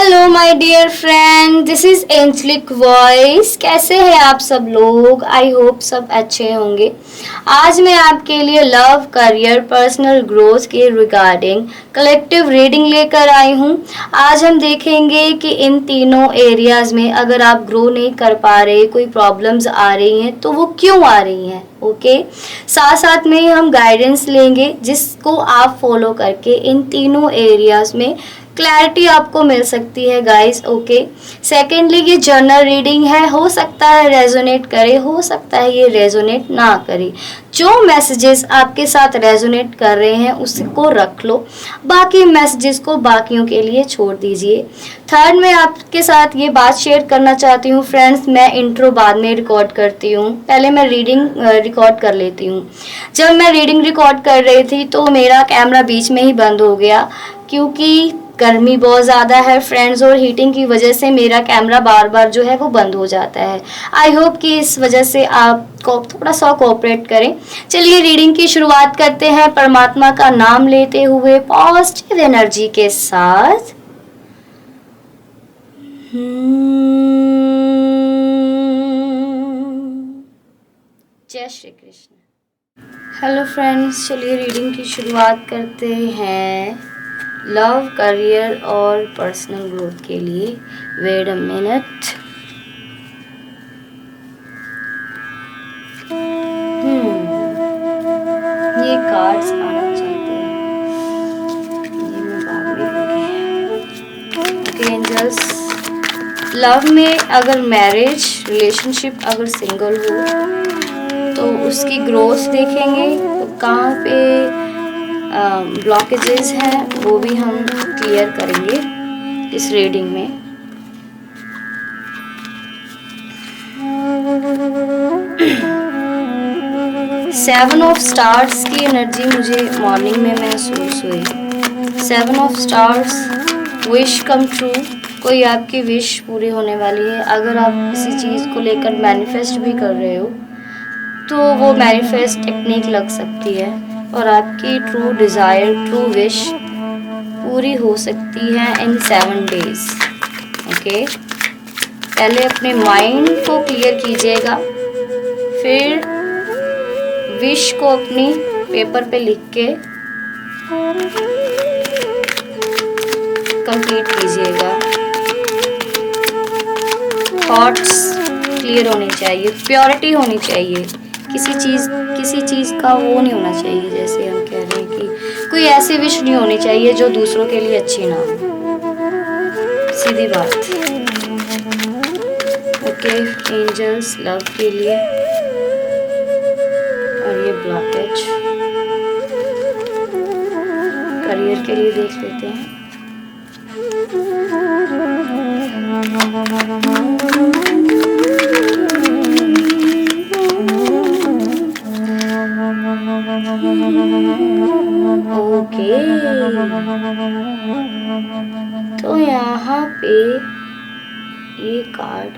Hello my dear friend, this is angelic voice. कैसे हैं आप सब लोग? आई होप सब अच्छे होंगे। आज मैं आपके लिए लव, करियर, पर्सनल ग्रोथ के रिगार्डिंग कलेक्टिव रीडिंग लेकर आई हूँ। आज हम देखेंगे कि इन तीनों एरियाज में अगर आप ग्रो नहीं कर पा रहे, कोई प्रॉब्लम्स आ रही हैं तो वो क्यों आ रही हैं। ओके, साथ साथ में हम गाइडेंस लेंगे जिसको आप फॉलो करके इन तीनों एरियाज में क्लैरिटी आपको मिल सकती है गाइस। ओके, सेकेंडली ये जर्नल रीडिंग है, हो सकता है रेजोनेट करे, हो सकता है ये रेजोनेट ना करे। जो मैसेजेस आपके साथ रेजोनेट कर रहे हैं उसको रख लो, बाकी मैसेजेस को बाकियों के लिए छोड़ दीजिए। थर्ड, मैं आपके साथ ये बात शेयर करना चाहती हूँ फ्रेंड्स, मैं इंट्रो बाद में रिकॉर्ड करती हूँ, पहले मैं रीडिंग रिकॉर्ड कर लेती हूँ। जब मैं रीडिंग रिकॉर्ड कर रही थी तो मेरा कैमरा बीच में ही बंद हो गया, क्योंकि गर्मी बहुत ज़्यादा है फ्रेंड्स, और हीटिंग की वजह से मेरा कैमरा बार बार जो है वो बंद हो जाता है। आई होप कि इस वजह से आप थोड़ा सा कोऑपरेट करें। चलिए रीडिंग की शुरुआत करते हैं परमात्मा का नाम लेते हुए पॉजिटिव एनर्जी के साथ। जय श्री कृष्ण। हेलो फ्रेंड्स, चलिए रीडिंग की शुरुआत करते हैं लव, करियर और पर्सनल ग्रोथ के लिए। Wait a minute. ये कार्ड्स आना चाहते हैं, ये मैं बाद में लूंगी। ओके एंजल्स, लव में अगर मैरिज रिलेशनशिप अगर सिंगल हो तो उसकी ग्रोथ देखेंगे, तो कहाँ पे ब्लॉकेजेस हैं वो भी हम क्लियर करेंगे इस रीडिंग में। सेवन ऑफ स्टार्स की एनर्जी मुझे मॉर्निंग में महसूस हुई। Seven of stars, wish come true. कोई आपकी विश पूरी होने वाली है। अगर आप किसी चीज़ को लेकर मैनिफेस्ट भी कर रहे हो तो वो मैनिफेस्ट टेक्निक लग सकती है और आपकी ट्रू डिज़ायर, ट्रू विश पूरी हो सकती है इन 7 डेज। ओके, पहले अपने माइंड को क्लियर कीजिएगा, फिर विश को अपनी पेपर पे लिख के कंप्लीट कीजिएगा। थॉट्स क्लियर होने चाहिए, प्योरिटी होनी चाहिए। किसी चीज़ का वो नहीं होना चाहिए, जैसे हम कह रहे हैं कि कोई ऐसी विश नहीं होनी चाहिए जो दूसरों के लिए अच्छी ना हो, सीधी बात। ओके एंजल्स, लव के लिए और ये ब्लॉकेज करियर के लिए देख लेते हैं। ओके, तो यहाँ पे ये कार्ड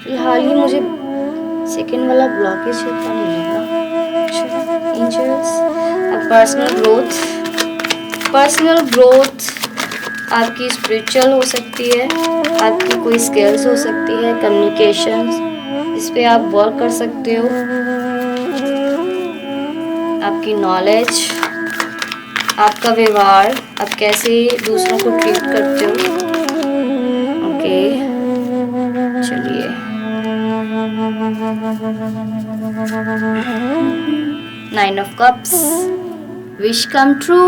फिलहाल ही मुझे सेकेंड वाला ब्लॉकेज होता नहीं लगा। एंजल्स, पर्सनल ग्रोथ आपकी स्पिरिचुअल हो सकती है, आपकी कोई स्किल्स हो सकती है, कम्युनिकेशंस, इस पे आप वर्क कर सकते हो। आपकी नॉलेज, आपका व्यवहार, आप कैसे दूसरों को ट्रीट करते हो। ओके चलिए, nine of cups, wish come true.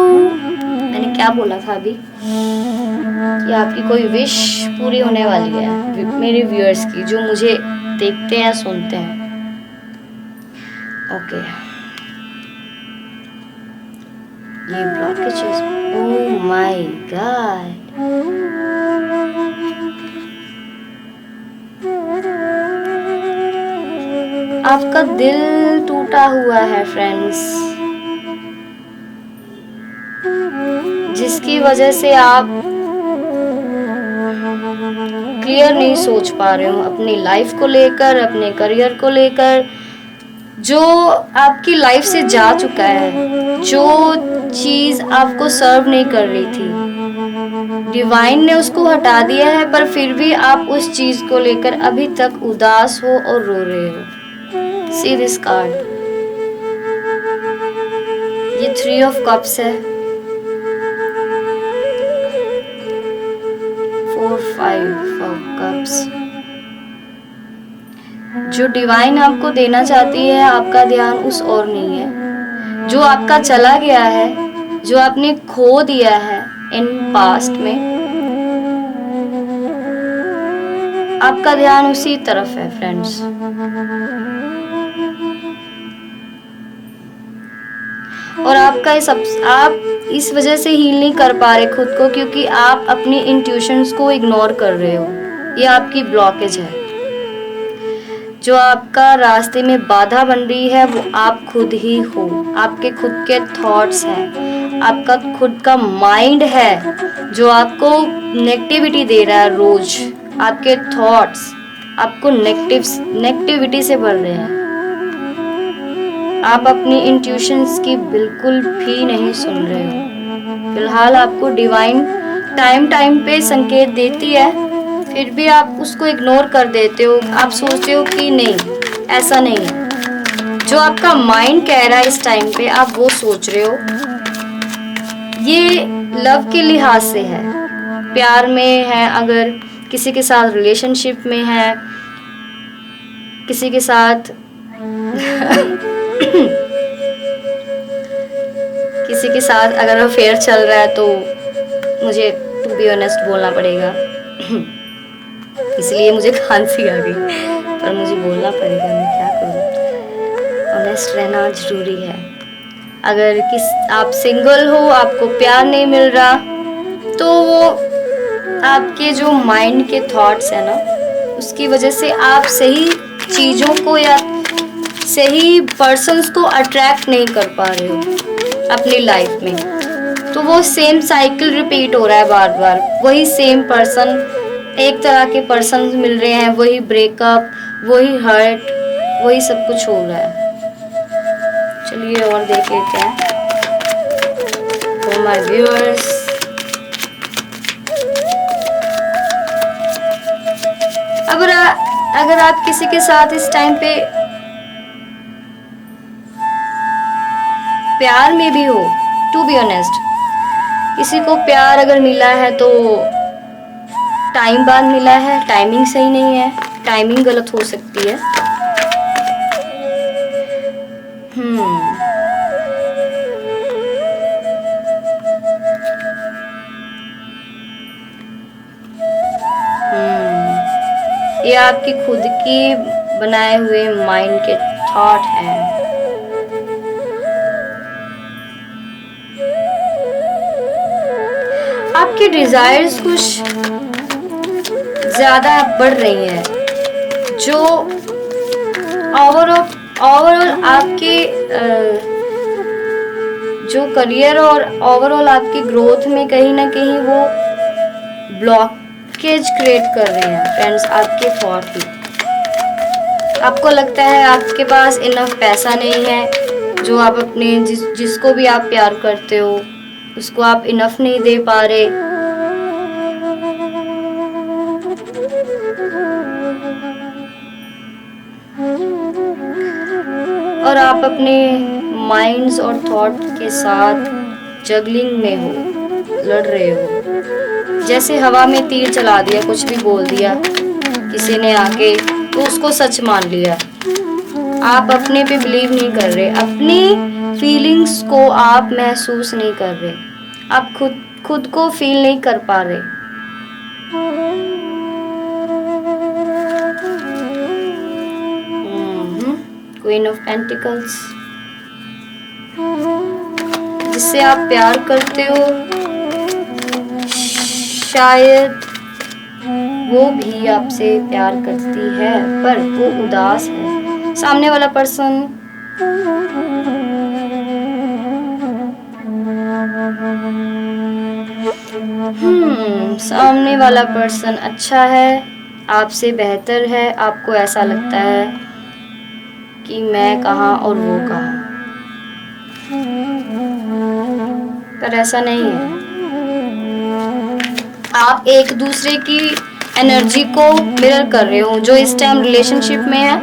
मैंने क्या बोला था अभी कि आपकी कोई विश पूरी होने वाली है मेरे व्यूअर्स की, जो मुझे देखते हैं सुनते हैं। ओके, ये ब्लॉकेजेस, ओह माय गॉड, आपका दिल टूटा हुआ है फ्रेंड्स, जिसकी वजह से आप क्लियर नहीं सोच पा रहे हो अपनी लाइफ को लेकर, अपने करियर को लेकर। जो आपकी लाइफ से जा चुका है, जो चीज़ आपको सर्व नहीं कर रही थी, डिवाइन ने उसको हटा दिया है, पर फिर भी आप उस चीज को लेकर अभी तक उदास हो और रो रहे हो। सी दिस कार्ड, ये 3 ऑफ कप्स है, 4 5 ऑफ कप्स। जो डिवाइन आपको देना चाहती है, आपका ध्यान उस और नहीं है। जो आपका चला गया है, जो आपने खो दिया है इन पास्ट में, आपका ध्यान उसी तरफ है फ्रेंड्स। और आपका आप इस वजह से हील नहीं कर पा रहे खुद को, क्योंकि आप अपनी इंट्यूशंस को इग्नोर कर रहे हो। ये आपकी ब्लॉकेज है। जो आपका रास्ते में बाधा बन रही है वो आप खुद ही हो। आपके खुद के थॉट्स हैं, आपका खुद का माइंड है जो आपको नेगेटिविटी दे रहा है रोज। आपके थॉट्स आपको नेगेटिविटी से भर रहे हैं। आप अपनी इंट्यूशंस की बिल्कुल भी नहीं सुन रहे हो। फिलहाल आपको डिवाइन टाइम पे संकेत देती है, फिर भी आप उसको इग्नोर कर देते हो। आप सोचते हो कि नहीं, ऐसा नहीं है। जो आपका माइंड कह रहा है इस टाइम पे, आप वो सोच रहे हो। ये लव के लिहाज से है, प्यार में है, अगर किसी के साथ रिलेशनशिप में है, किसी के साथ किसी के साथ अगर अफेयर चल रहा है, तो मुझे टू बी ऑनेस्ट बोलना पड़ेगा इसलिए मुझे खांसी आ गई, पर मुझे बोलना पड़ेगा, मैं क्या करूँ। ऑनेस्ट रहना जरूरी है। अगर आप सिंगल हो, आपको प्यार नहीं मिल रहा, तो वो आपके जो माइंड के थॉट्स है ना, उसकी वजह से आप सही चीज़ों को या सही पर्सन्स को अट्रैक्ट नहीं कर पा रहे हो अपनी लाइफ में। तो वो सेम साइकिल रिपीट हो रहा है बार बार। वही सेम पर्सन, एक तरह के पर्सन मिल रहे हैं, वही ब्रेकअप, वही हर्ट, वही सब कुछ हो रहा है। चलिए और देख लेते हैं फॉर माय व्यूअर्स। अगर आप किसी के साथ इस टाइम पे प्यार में भी हो, टू बी ऑनेस्ट, किसी को प्यार अगर मिला है तो टाइम बाद मिला है, टाइमिंग सही नहीं है, टाइमिंग गलत हो सकती है। ये आपकी खुद की बनाए हुए माइंड के थॉट हैं। आपकी डिजायर्स कुछ ज्यादा बढ़ रही हैं, जो ओवरऑल आपके जो करियर और ओवरऑल आपकी ग्रोथ में कहीं ना कहीं वो ब्लॉकेज क्रिएट कर रहे हैं फ्रेंड्स, आपके थॉट ही। आपको लगता है आपके पास इनफ पैसा नहीं है, जो आप अपने जिसको भी आप प्यार करते हो उसको आप इनफ नहीं दे पा रहे। और आप अपने माइंड्स और थॉट के साथ जगलिंग में हो, लड़ रहे हो। जैसे हवा में तीर चला दिया, कुछ भी बोल दिया किसी ने आके, तो उसको सच मान लिया। आप अपने पे बिलीव नहीं कर रहे, अपनी फीलिंग्स को आप महसूस नहीं कर रहे, आप खुद को फील नहीं कर पा रहे। क्वीन ऑफ पेंटिकल्स, जिससे आप प्यार करते हो, शायद वो भी आपसे प्यार करती है, पर वो उदास है। सामने वाला पर्सन सामने वाला पर्सन अच्छा है, आपसे बेहतर है। आपको ऐसा लगता है कि मैं कहाँ और वो कहाँ, पर ऐसा नहीं है। आप एक दूसरे की एनर्जी को मिरर कर रहे हो। जो इस टाइम रिलेशनशिप में है,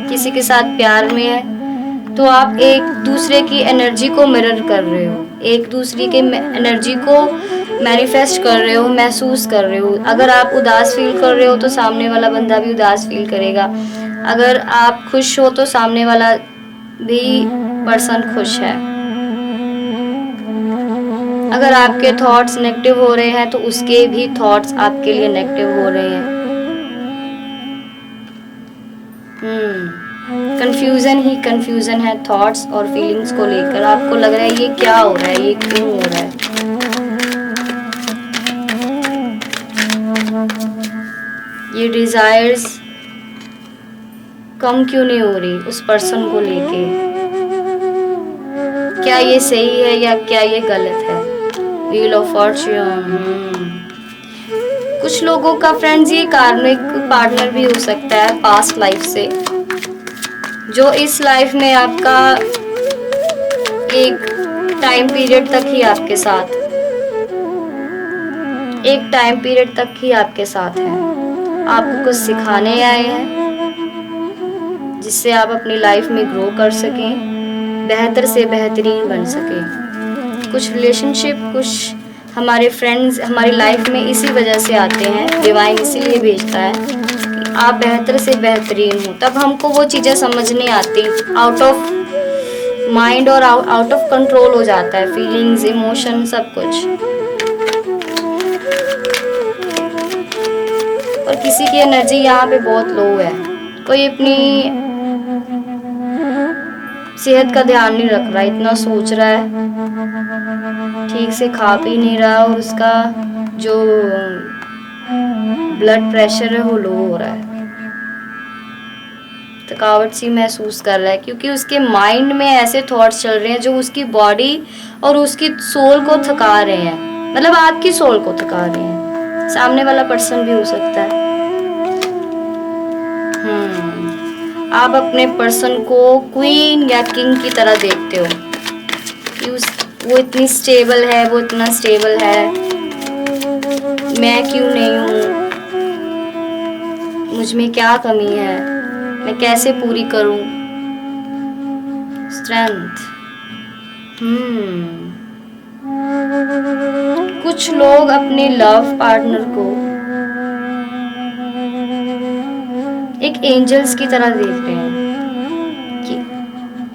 किसी के साथ प्यार में है, तो आप एक दूसरे की एनर्जी को मिरर कर रहे हो, एक दूसरे के एनर्जी को मैनिफेस्ट कर रहे हो, महसूस कर रहे हो। अगर आप उदास फील कर रहे हो तो सामने वाला बंदा भी उदास फील करेगा। अगर आप खुश हो तो सामने वाला भी पर्सन खुश है। अगर आपके थॉट्स नेगेटिव हो रहे हैं तो उसके भी थॉट्स आपके लिए नेगेटिव हो रहे हैं। कंफ्यूजन ही कंफ्यूजन है थॉट्स और फीलिंग्स को लेकर। आपको लग रहा है ये क्या हो रहा है, ये क्यों हो रहा है। ये डिजायर्स कम क्यों नहीं हो रही उस पर्सन को लेके। क्या ये सही है या क्या ये गलत है। Wheel of Fortune. कुछ लोगों का फ्रेंड्स ये कार्मिक पार्टनर भी हो सकता है पास्ट लाइफ से, जो इस लाइफ में आपका एक टाइम पीरियड तक ही आपके साथ, एक टाइम पीरियड तक ही आपके साथ है। आपको कुछ सिखाने आए हैं जिससे आप अपनी लाइफ में ग्रो कर सकें, बेहतर से बेहतरीन बन सकें। कुछ रिलेशनशिप, कुछ हमारे फ्रेंड्स हमारी लाइफ में इसी वजह से आते हैं, डिवाइन इसीलिए भेजता है कि आप बेहतर से बेहतरीन हो। तब हमको वो चीज़ें समझ नहीं आती, आउट ऑफ माइंड और आउट ऑफ कंट्रोल हो जाता है, फीलिंग्स, इमोशन, सब कुछ। और किसी की एनर्जी यहाँ पे बहुत लो है, कोई अपनी सेहत का ध्यान नहीं रख रहा, इतना सोच रहा है, ठीक से खा पी नहीं रहा, और उसका जो ब्लड प्रेशर है वो लो हो रहा है, थकावट सी महसूस कर रहा है, क्योंकि उसके माइंड में ऐसे थॉट्स चल रहे हैं जो उसकी बॉडी और उसकी सोल को थका रहे हैं। मतलब आपकी सोल को थका रहे हैं, सामने वाला पर्सन भी हो सकता है। आप अपने पर्सन को क्वीन या किंग की तरह देखते हो कि वो इतनी स्टेबल है, वो इतना स्टेबल है, मैं क्यों नहीं हूँ, मुझ में क्या कमी है, मैं कैसे पूरी करूं। स्ट्रेंथ। कुछ लोग अपने लव पार्टनर को एक एंजल्स की तरह देख रहे हैं कि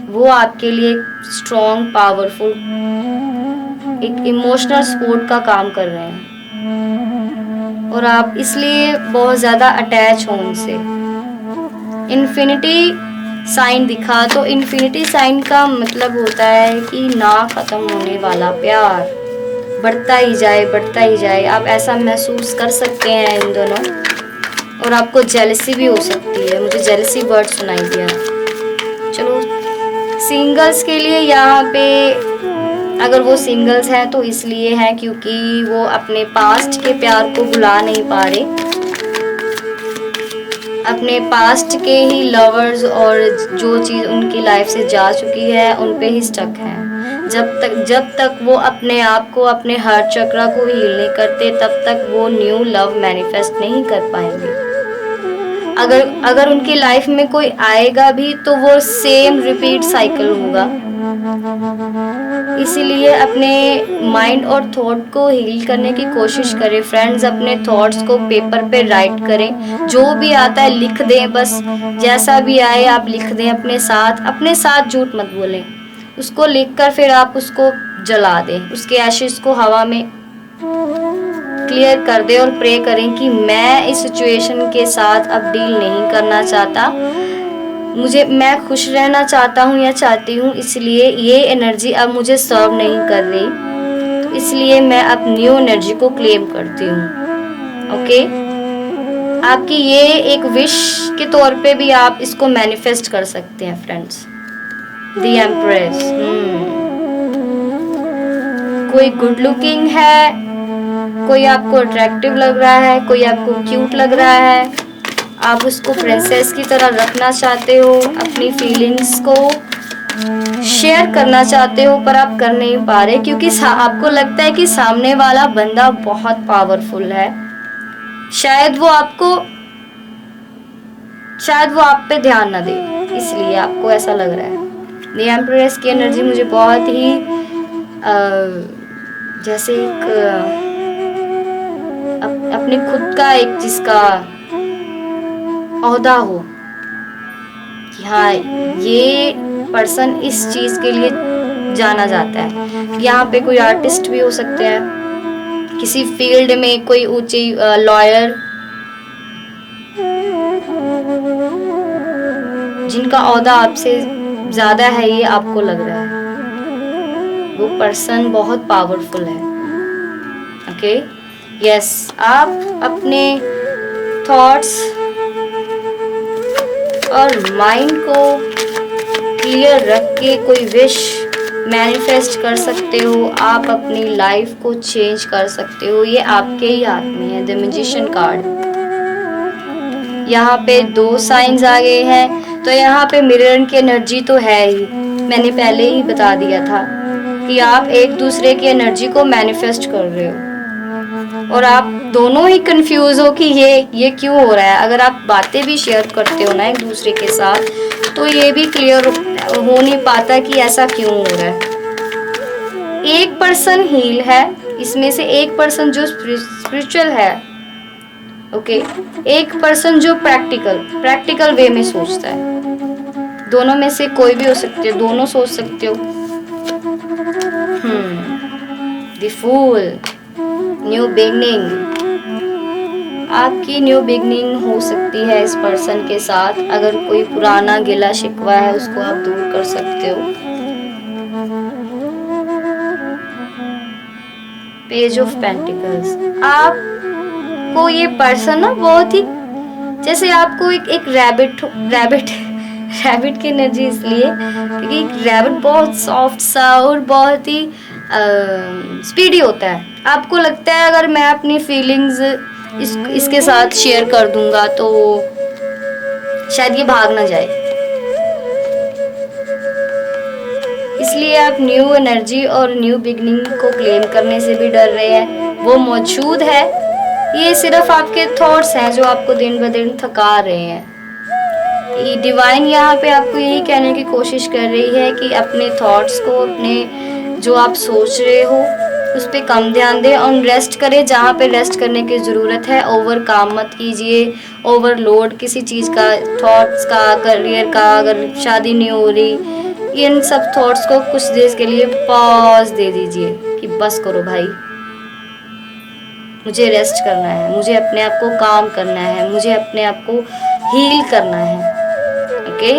वो आपके लिए स्ट्रॉन्ग, पावरफुल, एक इमोशनल सपोर्ट का काम कर रहे हैं, और आप इसलिए बहुत ज़्यादा अटैच हो उनसे। इन्फिनिटी साइन दिखा, तो इन्फिनिटी साइन का मतलब होता है कि ना ख़त्म होने वाला प्यार, बढ़ता ही जाए, बढ़ता ही जाए। आप ऐसा महसूस कर सकते हैं इन दोनों, और आपको जेलसी भी हो सकती है। मुझे जेलसी वर्ड सुनाई दिया। चलो, सिंगल्स के लिए यहाँ पे, अगर वो सिंगल्स हैं तो इसलिए हैं क्योंकि वो अपने पास्ट के प्यार को भुला नहीं पा रहे, अपने पास्ट के ही लवर्स और जो चीज़ उनकी लाइफ से जा चुकी है उन पे ही स्टक हैं। जब तक वो अपने आप को, अपने हार्ट चक्रा को हील नहीं करते, तब तक वो न्यू लव मैनिफेस्ट नहीं कर पाएंगे। अगर उनकी लाइफ में कोई आएगा भी तो वो सेम रिपीट साइकिल होगा। इसीलिए अपने माइंड और थॉट को हील करने की कोशिश करें फ्रेंड्स। अपने थॉट्स को पेपर पे राइट करें, जो भी आता है लिख दें, बस जैसा भी आए आप लिख दें। अपने साथ झूठ मत बोलें। उसको लिखकर फिर आप उसको जला दें, उसके एशेस को हवा में क्लियर कर दे, और प्रे करें कि मैं इस सिचुएशन के साथ अब डील नहीं करना चाहता, मैं खुश रहना चाहता हूँ या चाहती हूँ, इसलिए ये एनर्जी अब मुझे सर्व नहीं कर रही, तो इसलिए मैं अब न्यू एनर्जी को क्लेम करती हूँ। ओके, आपकी ये एक विश के तौर पे भी आप इसको मैनिफेस्ट कर सकते हैं फ्रेंड्स। The empress. कोई गुड लुकिंग है, कोई आपको अट्रैक्टिव लग रहा है, कोई आपको क्यूट लग रहा है, आप उसको प्रिंसेस की तरह रखना चाहते हो, अपनी फीलिंग्स को शेयर करना चाहते हो पर आप कर नहीं पा रहे, क्योंकि आपको लगता है कि सामने वाला बंदा बहुत पावरफुल है। शायद वो आप पे ध्यान ना दे, इसलिए आपको ऐसा लग रहा है। द एम्प्रेस की एनर्जी मुझे बहुत ही जैसे एक अपने खुद का एक जिसका ओहदा हो कि हाँ ये पर्सन इस चीज के लिए जाना जाता है। यहाँ पे कोई आर्टिस्ट भी हो सकते हैं, किसी फील्ड में कोई ऊंची लॉयर, जिनका ओहदा आपसे ज्यादा है, ये आपको लग रहा है वो पर्सन बहुत पावरफुल है। ओके यस, आप अपने थॉट्स और माइंड को क्लियर रख के कोई विश मैनिफेस्ट कर सकते हो। आप अपनी लाइफ को चेंज कर सकते हो। ये आपके ही हाथ में है। द मैजिशियन कार्ड, यहाँ पे 2 साइंस आ गए हैं, तो यहाँ पे मिरर की एनर्जी तो है ही। मैंने पहले ही बता दिया था कि आप एक दूसरे की एनर्जी को मैनिफेस्ट कर रहे हो और आप दोनों ही कंफ्यूज हो कि ये क्यों हो रहा है। अगर आप बातें भी शेयर करते हो ना एक दूसरे के साथ, तो ये भी क्लियर हो नहीं पाता कि ऐसा क्यों हो रहा है। एक पर्सन हील है इसमें से, एक पर्सन जो स्पिरिचुअल है, ओके, एक पर्सन जो प्रैक्टिकल वे में सोचता है। दोनों में से कोई भी हो सकते हो, दोनों सोच सकते हो। द फूल, न्यू बिगनिंग, आपकी न्यू बिगनिंग हो सकती है इस पर्सन के साथ। अगर कोई पुराना गिला शिकवा है उसको आप दूर कर सकते हो। पेज ऑफ पेंटिकल्स, आपको ये पर्सन ना बहुत ही जैसे आपको एक रैबिट की एनर्जी, इसलिए क्योंकि रैबिट बहुत सॉफ्ट सा और बहुत ही स्पीडी होता है। आपको लगता है अगर मैं अपनी फीलिंग्स इसके साथ शेयर कर दूंगा तो शायद ये भाग ना जाए, इसलिए आप न्यू एनर्जी और न्यू बिगनिंग को क्लेम करने से भी डर रहे हैं। वो मौजूद है, ये सिर्फ आपके थॉट्स हैं जो आपको दिन ब दिन थका रहे हैं। डिवाइन यहाँ पे आपको यही कहने की कोशिश कर रही है कि अपने थॉट्स को, अपने जो आप सोच रहे हो उस पर कम ध्यान दें और रेस्ट करें जहाँ पे रेस्ट करने की ज़रूरत है। ओवर काम मत कीजिए, ओवरलोड किसी चीज़ का, थॉट्स का, करियर का, अगर शादी नहीं हो रही, इन सब थॉट्स को कुछ देर के लिए पॉज दे दीजिए कि बस करो भाई, मुझे रेस्ट करना है, मुझे अपने आप को काम करना है, मुझे अपने आप को हील करना है। ओके,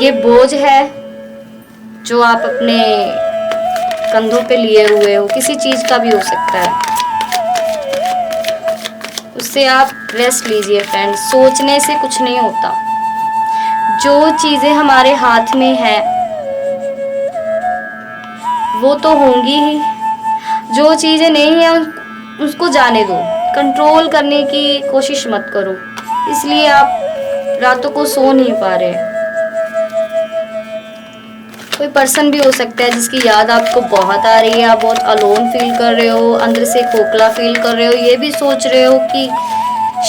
ये बोझ है जो आप अपने कंधों पे लिए हुए हो, किसी चीज का भी हो सकता है, उससे आप रेस्ट लीजिए फ्रेंड्स। सोचने से कुछ नहीं होता, जो चीजें हमारे हाथ में है वो तो होंगी ही, जो चीजें नहीं है उसको जाने दो, कंट्रोल करने की कोशिश मत करो। इसलिए आप रातों को सो नहीं पा रहे। कोई पर्सन भी हो सकता है जिसकी याद आपको बहुत आ रही है, आप बहुत अलोन फील कर रहे हो, अंदर से खोखला फील कर रहे हो, ये भी सोच रहे हो कि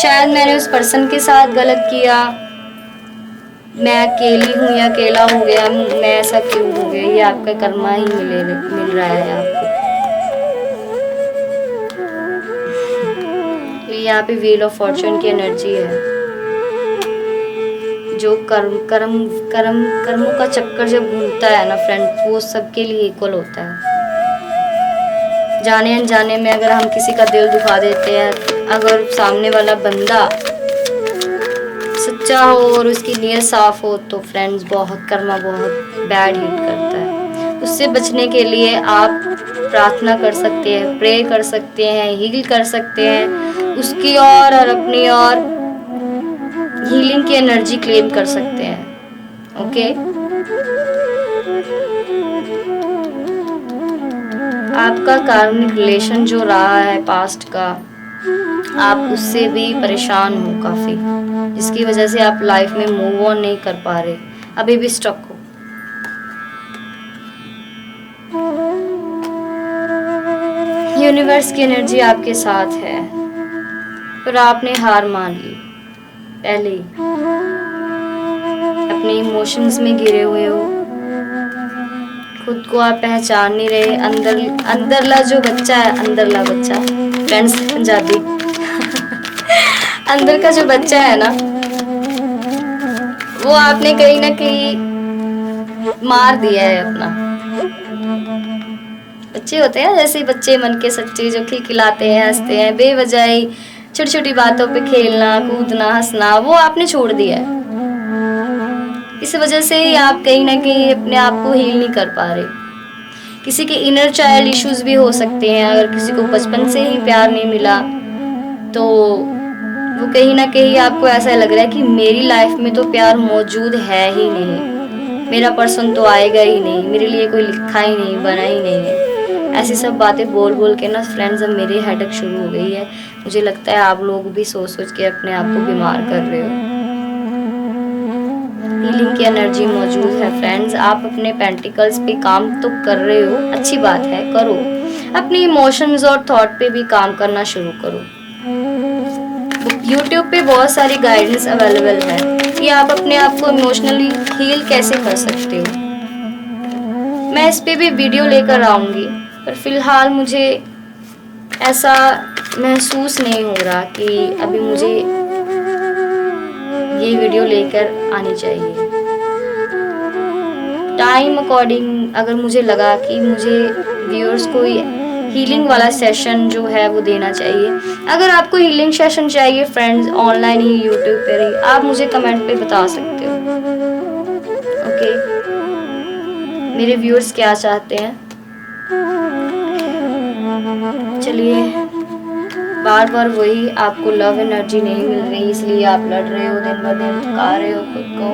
शायद मैंने उस पर्सन के साथ गलत किया, मैं अकेली हूँ या अकेला हो गया, मैं ऐसा क्यों हो गया। ये आपका कर्मा ही मिल रहा है आपको। यहाँ पे व्हील ऑफ फॉर्चून की एनर्जी है। जो कर्मों का चक्कर जब घूमता है ना फ्रेंड, वो सबके लिए इक्वल होता है। जाने अनजाने में अगर हम किसी का दिल दुखा देते हैं, अगर सामने वाला बंदा सच्चा हो और उसकी नीयत साफ हो, तो फ्रेंड्स कर्मा बहुत बैड हिट करता है। उससे बचने के लिए आप प्रार्थना कर सकते हैं, प्रे कर सकते हैं, हील कर सकते हैं उसकी और अपनी और हीलिंग की एनर्जी क्लेम कर सकते हैं। ओके, आपका कार्मिक रिलेशन जो रहा है पास्ट का, आप उससे भी परेशान हो काफी, जिसकी वजह से आप लाइफ में मूव ऑन नहीं कर पा रहे, अभी भी स्टक हो। यूनिवर्स की एनर्जी आपके साथ है, पर आपने हार मान ली पहले ही। अपने इमोशंस में गिरे हुए हो, खुद को आप पहचान नहीं रहे। अंदरला जो बच्चा है, अंदरला बच्चा, फ्रेंड्स पंजाबी अंदर का जो बच्चा है ना, वो आपने कहीं ना कहीं मार दिया है अपना। बच्चे होते हैं जैसे बच्चे मन के सच्चे, जो खिलखिलाते हैं, हंसते हैं, बेवजह छोटी छोटी बातों पे खेलना कूदना हंसना, वो आपने छोड़ दिया है। इस वजह से ही आप कहीं ना कहीं अपने आप को हील नहीं कर पा रहे। किसी के इनर चाइल्ड इश्यूज भी हो सकते हैं। अगर किसी को बचपन से ही प्यार नहीं मिला तो वो कहीं ना कहीं आपको ऐसा लग रहा है कि मेरी लाइफ में तो प्यार मौजूद है ही नहीं, मेरा पर्सन तो आएगा ही नहीं, मेरे लिए कोई लिखा ही नहीं, बना ही नहीं है। ऐसी सब बातें बोल बोल के ना फ्रेंड्स, अब मेरी हेडेक शुरू हो गई है। मुझे लगता है आप लोग भी सोच सोच के अपने आप को बीमार कर रहे हो। हीलिंग की एनर्जी मौजूद है फ्रेंड्स। आप अपने पेंटिकल्स पे काम तो कर रहे हो, अच्छी बात है, करो। अपने इमोशंस और थॉट पे भी काम करना शुरू करो। यूट्यूब पे बहुत सारी गाइडेंस अवेलेबल है कि आप अपने आप को इमोशनली हील कैसे कर सकते हो। मैं इस पे भी वीडियो लेकर आऊँगी, पर फिलहाल मुझे ऐसा महसूस नहीं हो रहा कि अभी मुझे ये वीडियो लेकर आनी चाहिए। टाइम अकॉर्डिंग अगर मुझे लगा कि मुझे व्यूअर्स को हीलिंग वाला सेशन जो है वो देना चाहिए। अगर आपको हीलिंग सेशन चाहिए फ्रेंड्स, ऑनलाइन ही यूट्यूब पर ही, आप मुझे कमेंट पे बता सकते हो। ओके, मेरे व्यूअर्स क्या चाहते हैं। चलिए, बार बार वही, आपको लव एनर्जी नहीं मिल रही इसलिए आप लड़ रहे हो, दिन ब दिन थका रहे हो खुद को।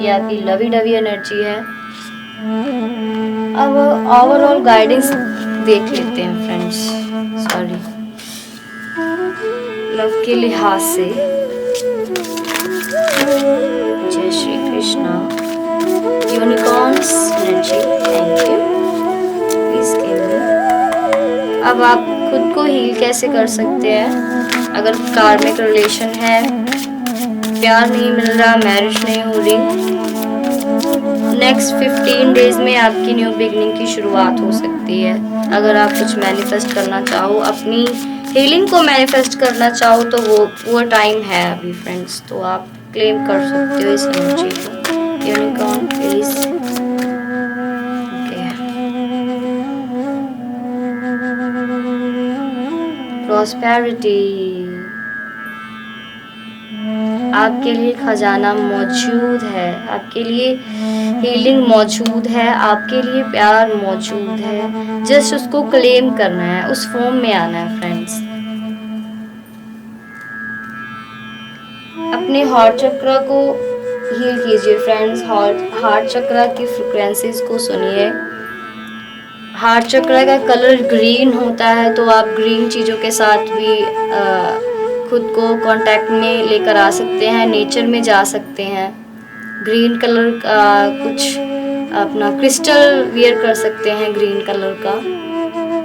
ये आपकी लवी डवी एनर्जी है। अब ओवरऑल गाइडेंस देख लेते हैं फ्रेंड्स। सॉरी, लव के लिहाज से। जय Shri Krishna. Unicorns energy, thank you, please give me. अब आप खुद को हील कैसे कर सकते हैं। अगर कार्मिक रिलेशन है, प्यार नहीं मिल रहा, मैरिज नहीं हो रही, नेक्स्ट 15 डेज में आपकी न्यू बिगनिंग की शुरुआत हो सकती है। अगर आप कुछ मैनिफेस्ट करना चाहो, अपनी हीलिंग को मैनिफेस्ट करना चाहो, तो वो टाइम है अभी फ्रेंड्स। तो आप क्लेम कर सकते हो इस एनर्जी को। Unicorn please. प्रॉस्पेरिटी, आपके लिए खजाना मौजूद है, आपके लिए हीलिंग मौजूद है, आपके लिए प्यार मौजूद है। जस्ट उसको क्लेम करना है, उस फॉर्म में आना है फ्रेंड्स। अपने हार्ट चक्र को हील कीजिए फ्रेंड्स। हार्ट चक्र की फ्रीक्वेंसीज को सुनिए। हार्ट चक्र का कलर ग्रीन होता है, तो आप ग्रीन चीज़ों के साथ भी खुद को कांटेक्ट में लेकर आ सकते हैं, नेचर में जा सकते हैं। ग्रीन कलर का कुछ अपना क्रिस्टल वियर कर सकते हैं, ग्रीन कलर का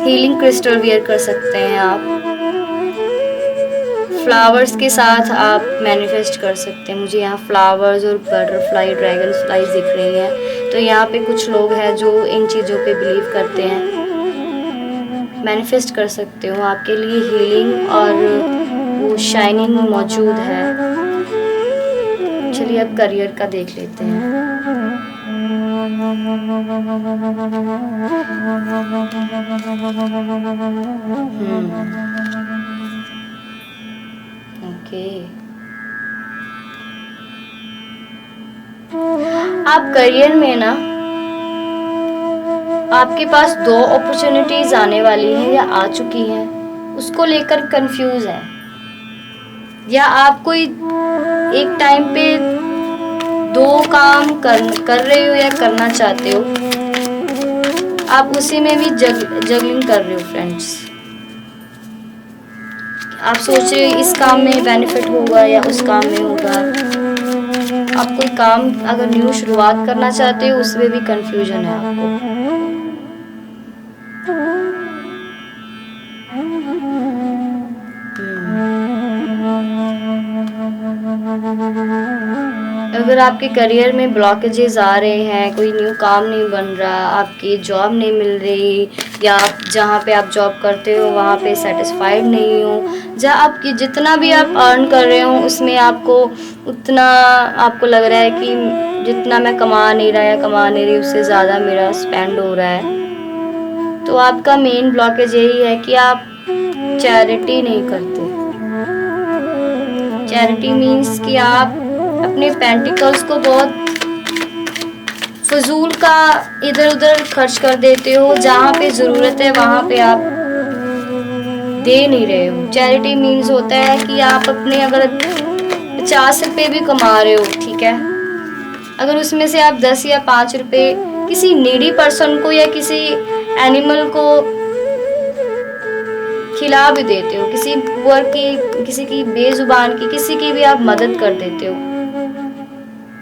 हीलिंग क्रिस्टल वियर कर सकते हैं आप। फ्लावर्स के साथ आप मैनिफेस्ट कर सकते हैं। मुझे यहाँ फ्लावर्स और बटरफ्लाई, ड्रैगन फ्लाईज दिख रही हैं, तो यहाँ पे कुछ लोग हैं जो इन चीज़ों पे बिलीव करते हैं। मैनिफेस्ट कर सकते हो, आपके लिए हीलिंग और वो शाइनिंग मौजूद है। चलिए अब करियर का देख लेते हैं। ओके, आप करियर में ना, आपके पास 2 अपॉर्चुनिटीज आने वाली हैं या आ चुकी हैं, उसको लेकर कंफ्यूज है, या आप कोई एक टाइम पे 2 काम कर रहे हो या करना चाहते हो, आप उसी में भी जगलिंग कर रहे हो फ्रेंड्स। आप सोच रहे हो इस काम में बेनिफिट होगा या उस काम में होगा। आप कोई काम अगर न्यू शुरुआत करना चाहते हो, उसमें भी कंफ्यूजन है आपको। अगर आपके करियर में ब्लॉकेजेस आ रहे हैं, कोई न्यू काम नहीं बन रहा, आपकी जॉब नहीं मिल रही, या आप जहाँ पे आप जॉब करते हो वहाँ पे सेटिस्फाइड नहीं हो, जहाँ आपकी जितना भी आप अर्न कर रहे हो उसमें आपको उतना आपको लग रहा है कि जितना मैं कमा नहीं रहा या कमा नहीं रही उससे ज़्यादा मेरा स्पेंड हो रहा है, तो आपका मेन ब्लॉकेज यही है कि आप चैरिटी नहीं करते। चैरिटी मीन्स कि आप अपने पेंटिकल्स को बहुत फजूल का इधर उधर खर्च कर देते हो, जहाँ पे ज़रूरत है वहाँ पे आप दे नहीं रहे हो। चैरिटी मीन्स होता है कि आप अपने अगर 50 रुपये भी कमा रहे हो, ठीक है, अगर उसमें से आप 10 या 5 रुपये किसी नीडी पर्सन को या किसी एनिमल को खिला भी देते हो, किसी पुअर की, किसी की बेजुबान की, किसी की भी आप मदद कर देते हो,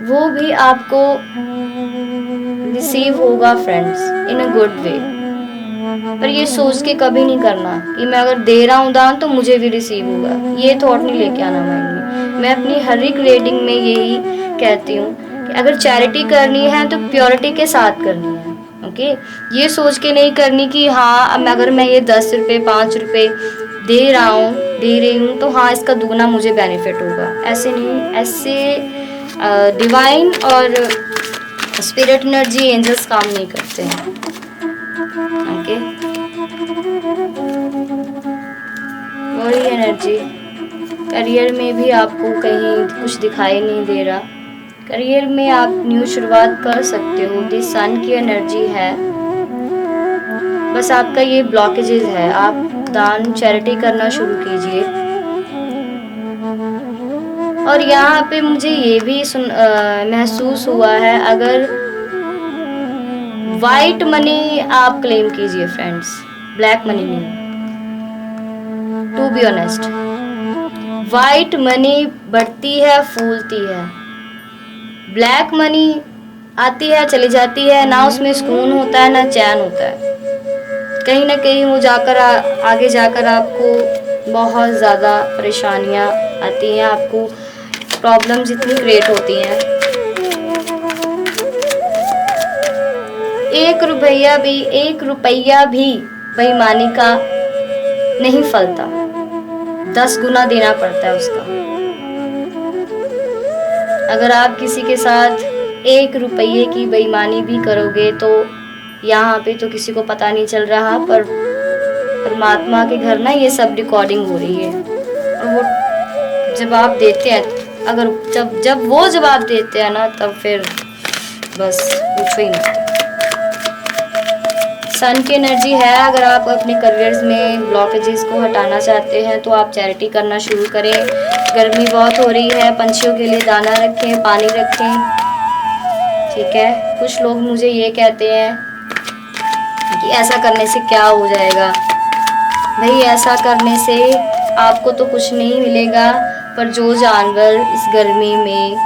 वो भी आपको रिसीव होगा friends in a good way. पर ये सोच के कभी नहीं करना कि मैं अगर दे रहा हूँ दान तो मुझे भी रिसीव होगा, ये थॉट नहीं लेके आना माइंड में। मैं अपनी हर एक रीडिंग में यही कहती हूँ कि अगर चैरिटी करनी है तो प्योरिटी के साथ करनी है, ओके। ये सोच के नहीं करनी कि हाँ अब अगर मैं ये 10 रुपये 5 रुपये दे रहा हूँ, दे रही हूँ, तो हाँ इसका दुगना मुझे बेनिफिट होगा। ऐसे नहीं, ऐसे डिवाइन और स्पिरिट एनर्जी एंजल्स काम नहीं करते हैं, ओके। वही एनर्जी करियर में भी आपको कहीं कुछ दिखाई नहीं दे रहा, करियर में आप न्यू शुरुआत कर सकते हो, ये सन की एनर्जी है, बस आपका ये ब्लॉकेजेस है। आप दान चैरिटी करना शुरू कीजिए। और यहाँ पे मुझे ये भी महसूस हुआ है, अगर वाइट मनी आप क्लेम कीजिए फ्रेंड्स, ब्लैक मनी नहीं। To be honest, white money बढ़ती है, फूलती है, ब्लैक मनी आती है चली जाती है, ना उसमें सुकून होता है ना चैन होता है, कहीं ना कहीं वो जाकर आगे जाकर आपको बहुत ज़्यादा परेशानियाँ आती हैं, आपको प्रॉब्लम्स इतनी क्रिएट होती हैं। 1 रुपया भी बेईमानी का नहीं फलता, 10 गुना देना पड़ता है उसका। अगर आप किसी के साथ 1 रुपये की बेईमानी भी करोगे तो यहाँ पे तो किसी को पता नहीं चल रहा, पर परमात्मा के घर ना ये सब रिकॉर्डिंग हो रही है। और वो जवाब देते हैं, अगर जब वो जवाब देते हैं ना, तब फिर बस पूछो ही मत। सन की एनर्जी है, अगर आप अपने करियर्स में ब्लॉकेजेस को हटाना चाहते हैं तो आप चैरिटी करना शुरू करें। गर्मी बहुत हो रही है, पंछियों के लिए दाना रखें, पानी रखें, ठीक है। कुछ लोग मुझे ये कहते हैं कि ऐसा करने से क्या हो जाएगा। भाई ऐसा करने से आपको तो कुछ नहीं मिलेगा, पर जो जानवर इस गर्मी में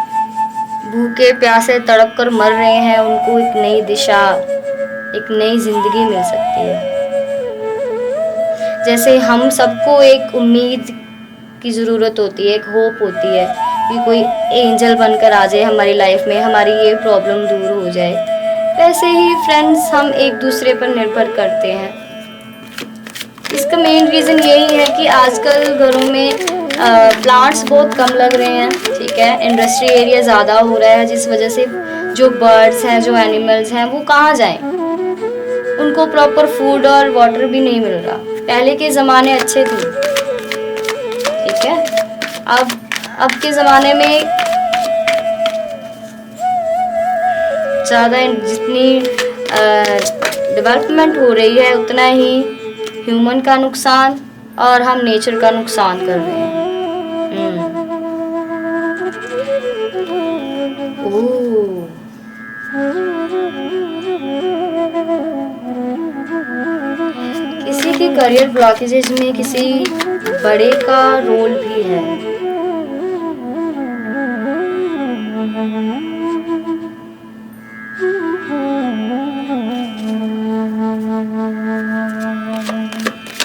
भूखे प्यासे तड़प कर मर रहे हैं उनको एक नई दिशा, एक नई जिंदगी मिल सकती है। जैसे हम सबको एक उम्मीद की ज़रूरत होती है, एक होप होती है कि कोई एंजल बनकर आ जाए हमारी लाइफ में, हमारी ये प्रॉब्लम दूर हो जाए, वैसे ही फ्रेंड्स हम एक दूसरे पर निर्भर करते हैं। इसका मेन रीज़न यही है कि आजकल घरों में प्लांट्स बहुत कम लग रहे हैं, ठीक है। इंडस्ट्री एरिया ज़्यादा हो रहा है, जिस वजह से जो बर्ड्स हैं, जो एनिमल्स हैं, वो कहाँ जाएं, उनको प्रॉपर फूड और वाटर भी नहीं मिल रहा। पहले के ज़माने अच्छे थे, ठीक है। अब के ज़माने में ज़्यादा जितनी डेवलपमेंट हो रही है उतना ही ह्यूमन का नुकसान और हम नेचर का नुकसान कर रहे हैं। किसी के करियर ब्लॉकेजेज में किसी बड़े का रोल भी है।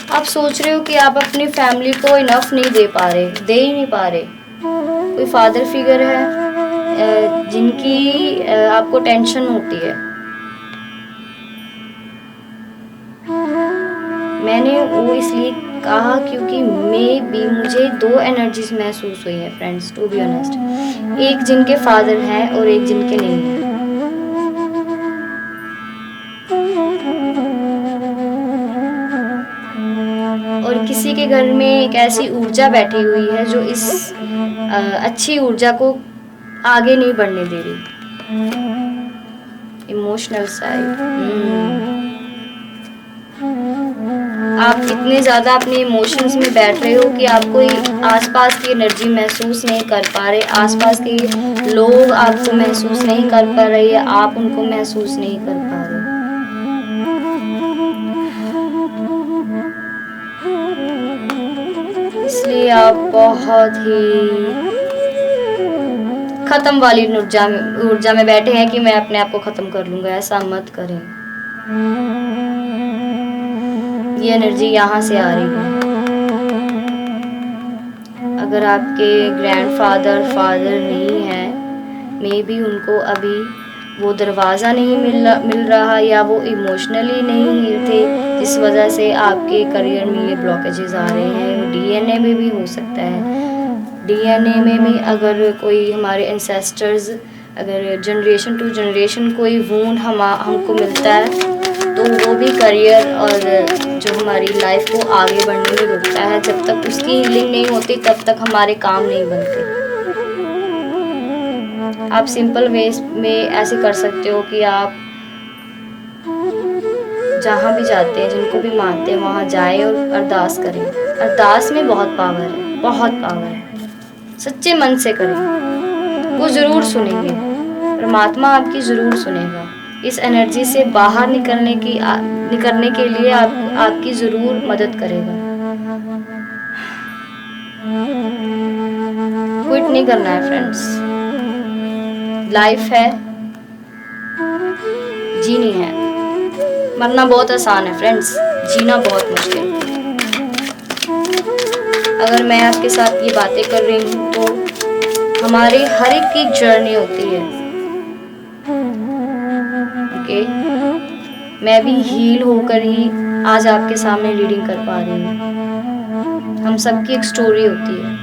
आप सोच रहे हो कि आप अपनी फैमिली को इनफ नहीं दे पा रहे, दे ही नहीं पा रहे। कोई फादर फिगर है जिनकी आपको टेंशन होती है। मैंने वो इसलिए कहा क्योंकि मुझे 2 एनर्जीज महसूस हुई है फ्रेंड्स, टू बी ऑनेस्ट। एक जिनके फादर हैं और एक जिनके नहीं हैं। और किसी के घर में एक ऐसी ऊर्जा बैठी हुई है जो इस अच्छी ऊर्जा को आगे नहीं बढ़ने दे रही। Emotional side. आप इतने ज़्यादा अपने इमोशंस में बैठ रहे हो कि आप कोई आसपास की एनर्जी महसूस नहीं कर पा रहे, आसपास के लोग आपको महसूस नहीं कर पा रहे या आप उनको महसूस नहीं कर पा रहे। इसलिए आप बहुत ही खत्म वाली ऊर्जा में बैठे हैं कि मैं अपने आप को खत्म कर लूंगा। ऐसा मत करें। ये एनर्जी यहाँ से आ रही है। अगर आपके ग्रैंडफादर फादर नहीं है, मे बी उनको अभी वो दरवाज़ा नहीं मिल रहा या वो इमोशनली नहीं हील थे, जिस वजह से आपके करियर में ये ब्लॉकेजेस आ रहे हैं। डीएनए में भी हो सकता है। डीएनए में भी अगर कोई हमारे एंसेस्टर्स, अगर जनरेशन टू जनरेशन कोई वूंड हमको मिलता है तो वो भी करियर और जो हमारी लाइफ को आगे बढ़ने में रुकता है। जब तक उसकी हीलिंग नहीं होती तब तक हमारे काम नहीं बनते। आप सिंपल वेज में ऐसे कर सकते हो कि आप जहाँ भी जाते हैं, जिनको भी मानते हैं, वहाँ जाए और अरदास करें। अरदास में बहुत पावर है, बहुत पावर है। सच्चे मन से करें, वो ज़रूर सुनेंगे। परमात्मा आपकी ज़रूर सुनेगा। इस एनर्जी से बाहर निकलने के लिए आपकी ज़रूर मदद करेगा। क्विट नहीं करना है फ्रेंड्स। लाइफ है, जीनी है। मरना बहुत आसान है फ्रेंड्स, जीना बहुत मुश्किल। अगर मैं आपके साथ ये बातें कर रही हूँ तो हमारे हर एक की जर्नी होती है। ओके, मैं भी हील होकर ही आज आपके सामने रीडिंग कर पा रही हूँ। हम सबकी एक स्टोरी होती है।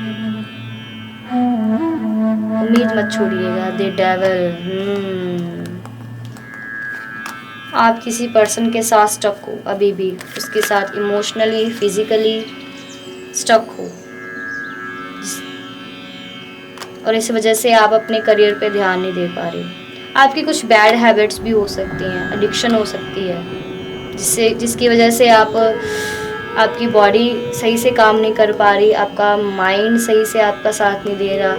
उम्मीद मत छोड़िएगा। The devil. आप किसी पर्सन के साथ स्टक हो, अभी भी उसके साथ इमोशनली फिजिकली स्टक हो, और इस वजह से आप अपने करियर पे ध्यान नहीं दे पा रहे। आपकी कुछ बैड हैबिट्स भी हो सकती हैं, एडिक्शन हो सकती है, जिसकी वजह से आपकी बॉडी सही से काम नहीं कर पा रही, आपका माइंड सही से आपका साथ नहीं दे रहा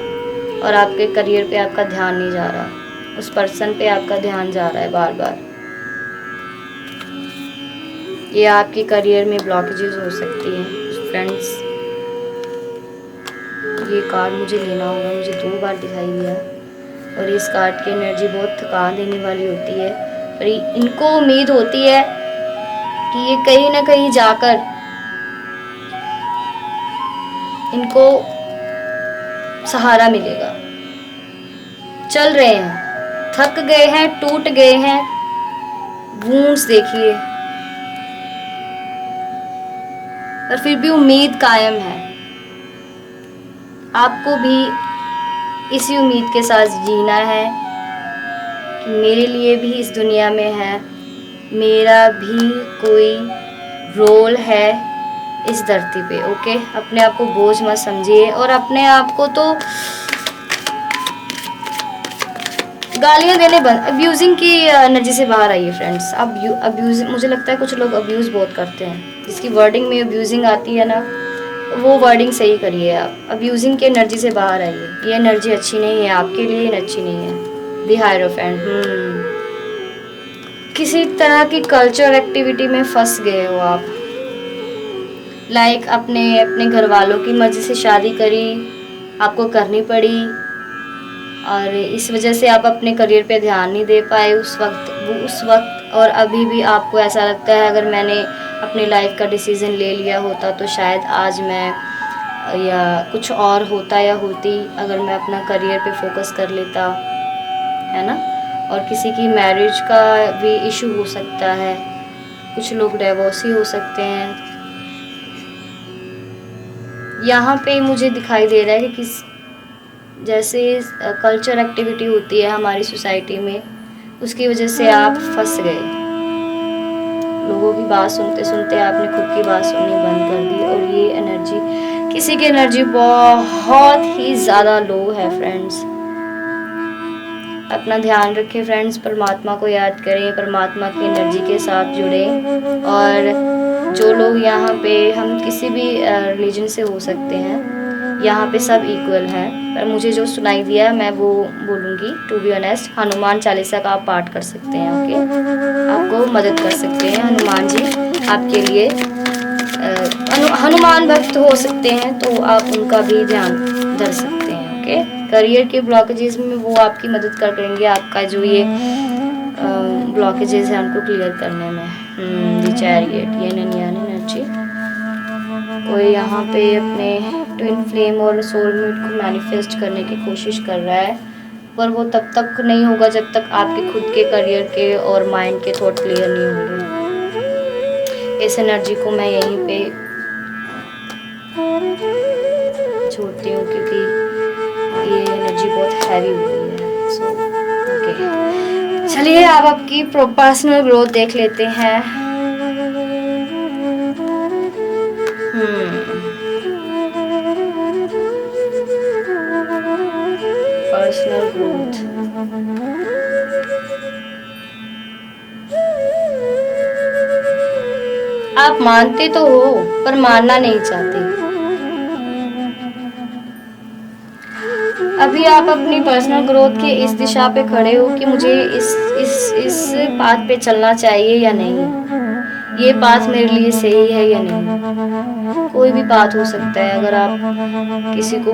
और आपके करियर पे आपका ध्यान नहीं जा रहा। उस पर्सन पे आपका ध्यान जा रहा है बार बार। ये आपके करियर में ब्लॉकेजेस हो सकती हैं फ्रेंड्स। ये कार्ड मुझे लेना होगा, मुझे 2 बार दिखाई दिया और इस कार्ड की एनर्जी बहुत थकान देने वाली होती है। पर इनको उम्मीद होती है कि ये कहीं ना कहीं जाकर इनको सहारा मिलेगा। चल रहे हैं, थक गए हैं, टूट गए हैं, वूंड्स देखिए, पर फिर भी उम्मीद कायम है। आपको भी इसी उम्मीद के साथ जीना है कि मेरे लिए भी इस दुनिया में है, मेरा भी कोई रोल है इस धरती पे। ओके, अपने आप को बोझ मत समझिए और अपने आप को तो गालियाँ देने बंद, अब्यूजिंग की एनर्जी से बाहर आइए फ्रेंड्स। अब अब्यूज, मुझे लगता है कुछ लोग अब्यूज़ बहुत करते हैं, जिसकी वर्डिंग में अब्यूजिंग आती है ना, वो वर्डिंग सही करिए। आप अब्यूजिंग की एनर्जी से बाहर आइए। ये एनर्जी अच्छी नहीं है, आपके लिए अच्छी नहीं है। दी हायरोफेंट। किसी तरह की कल्चर एक्टिविटी में फंस गए हो आप, लाइक अपने घर वालों की मर्जी से शादी करी, आपको करनी पड़ी और इस वजह से आप अपने करियर पे ध्यान नहीं दे पाए उस वक्त। और अभी भी आपको ऐसा लगता है अगर मैंने अपनी लाइफ का डिसीज़न ले लिया होता तो शायद आज मैं या कुछ और होता या होती अगर मैं अपना करियर पे फोकस कर लेता, है ना। और किसी की मैरिज का भी इशू हो सकता है, कुछ लोग डिवोर्सी हो सकते हैं। यहाँ पे मुझे दिखाई दे रहा है कि जैसे कल्चर एक्टिविटी होती है हमारी सोसाइटी में, उसकी वजह से आप फंस गए। लोगों की बात सुनते सुनते आपने खुद की बात सुननी बंद कर दी, और ये एनर्जी, किसी की एनर्जी बहुत ही ज़्यादा लो है फ्रेंड्स। अपना ध्यान रखें फ्रेंड्स, परमात्मा को याद करें, परमात्मा की एनर्जी के साथ जुड़ें। और जो लोग यहाँ पे, हम किसी भी रिलीजन से हो सकते हैं, यहाँ पे सब इक्वल हैं, पर मुझे जो सुनाई दिया मैं वो बोलूँगी। To be honest, Hanuman Chalisa का आप पाठ कर सकते हैं, ओके। आपको मदद कर सकते हैं हनुमान जी आपके लिए। हनुमान भक्त हो सकते हैं तो आप उनका भी ध्यान धर सकते हैं, ओके। करियर के ब्लॉकेजेस में वो आपकी मदद कर देंगे, आपका जो ये ब्लॉकेजेस है उनको क्लियर करने में। द चैरियट, ये ननियान एनर्जी, कोई यहाँ पे अपने ट्विन फ्लेम और सोलमेट को मैनिफेस्ट करने की कोशिश कर रहा है, पर वो तब तक नहीं होगा जब तक आपके खुद के करियर के और माइंड के थॉट क्लियर नहीं होंगे। इस एनर्जी को मैं यहीं पे छोड़ती हूँ क्योंकि ये एनर्जी बहुत हैवी हुई है। सो ओके, चलिए अब आपकी पर्सनल ग्रोथ देख लेते हैं। पर्सनल ग्रोथ, आप मानते तो हो पर मानना नहीं चाहते। अभी आप अपनी पर्सनल ग्रोथ के इस दिशा पे खड़े हो कि मुझे इस पाथ पे चलना चाहिए या नहीं, ये पाथ मेरे लिए सही है या नहीं। कोई भी पाथ हो सकता है। अगर आप किसी को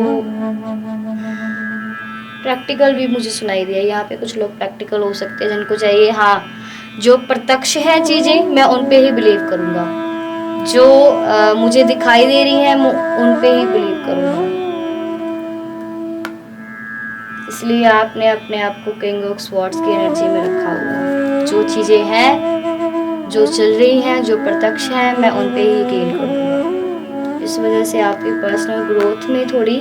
प्रैक्टिकल भी मुझे सुनाई दिया, यहाँ पे कुछ लोग प्रैक्टिकल हो सकते हैं जिनको चाहिए, हाँ जो प्रत्यक्ष है चीज़ें मैं उन पे ही बिलीव करूँगा, जो मुझे दिखाई दे रही हैं उन पे ही बिलीव करूँगा। इसलिए आपने अपने आप को किंग ऑफ स्वॉर्ड्स की एनर्जी में रखा हुआ। जो चीज़ें हैं, जो चल रही हैं, जो प्रत्यक्ष हैं, मैं उन पे ही यकीन करूँगा। इस वजह से आपकी पर्सनल ग्रोथ में थोड़ी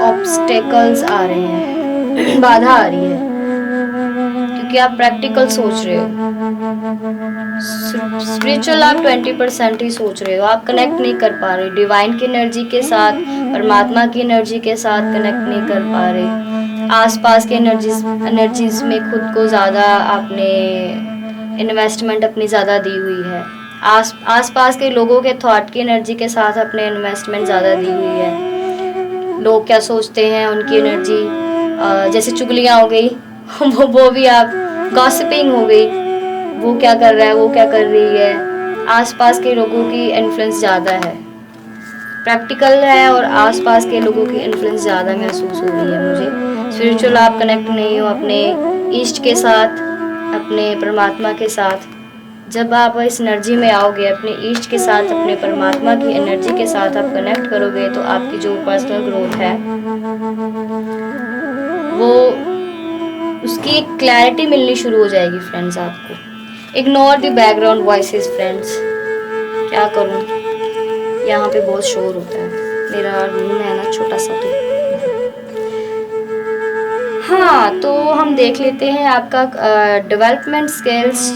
ऑब्स्टेकल्स आ रहे हैं, बाधा आ रही है, क्योंकि आप प्रैक्टिकल सोच रहे हो। स्पिरिचुअल आप 20% ही सोच रहे हो, आप कनेक्ट नहीं कर पा रहे डिवाइन की एनर्जी के साथ, परमात्मा की एनर्जी के साथ कनेक्ट नहीं कर पा रहे। आसपास के एनर्जीज में खुद को ज़्यादा आपने इन्वेस्टमेंट अपनी ज़्यादा दी हुई है। आसपास के लोगों के थॉट की एनर्जी के साथ अपने इन्वेस्टमेंट ज़्यादा दी हुई है। लोग क्या सोचते हैं, उनकी एनर्जी, जैसे चुगलियाँ हो गई वो भी आप, गॉसिपिंग हो गई, वो क्या कर रहा है, वो क्या कर रही है। आसपास के लोगों की इन्फ्लुएंस ज़्यादा है, प्रैक्टिकल है और आसपास के लोगों की इन्फ्लुएंस ज़्यादा महसूस हो रही है मुझे। स्पिरिचुअल आप कनेक्ट नहीं हो अपने ईस्ट के साथ, अपने परमात्मा के साथ। जब आप इस एनर्जी में आओगे, अपने ईस्ट के साथ, अपने परमात्मा की एनर्जी के साथ आप कनेक्ट करोगे, तो आपकी जो पर्सनल ग्रोथ है वो, उसकी एक क्लैरिटी मिलनी शुरू हो जाएगी फ्रेंड्स आपको। Ignore the background voices friends. क्या करूँ, यहाँ पे बहुत शोर होता है, मेरा रूम है ना छोटा सा, तो हाँ, तो हम देख लेते हैं आपका डेवलपमेंट स्किल्स।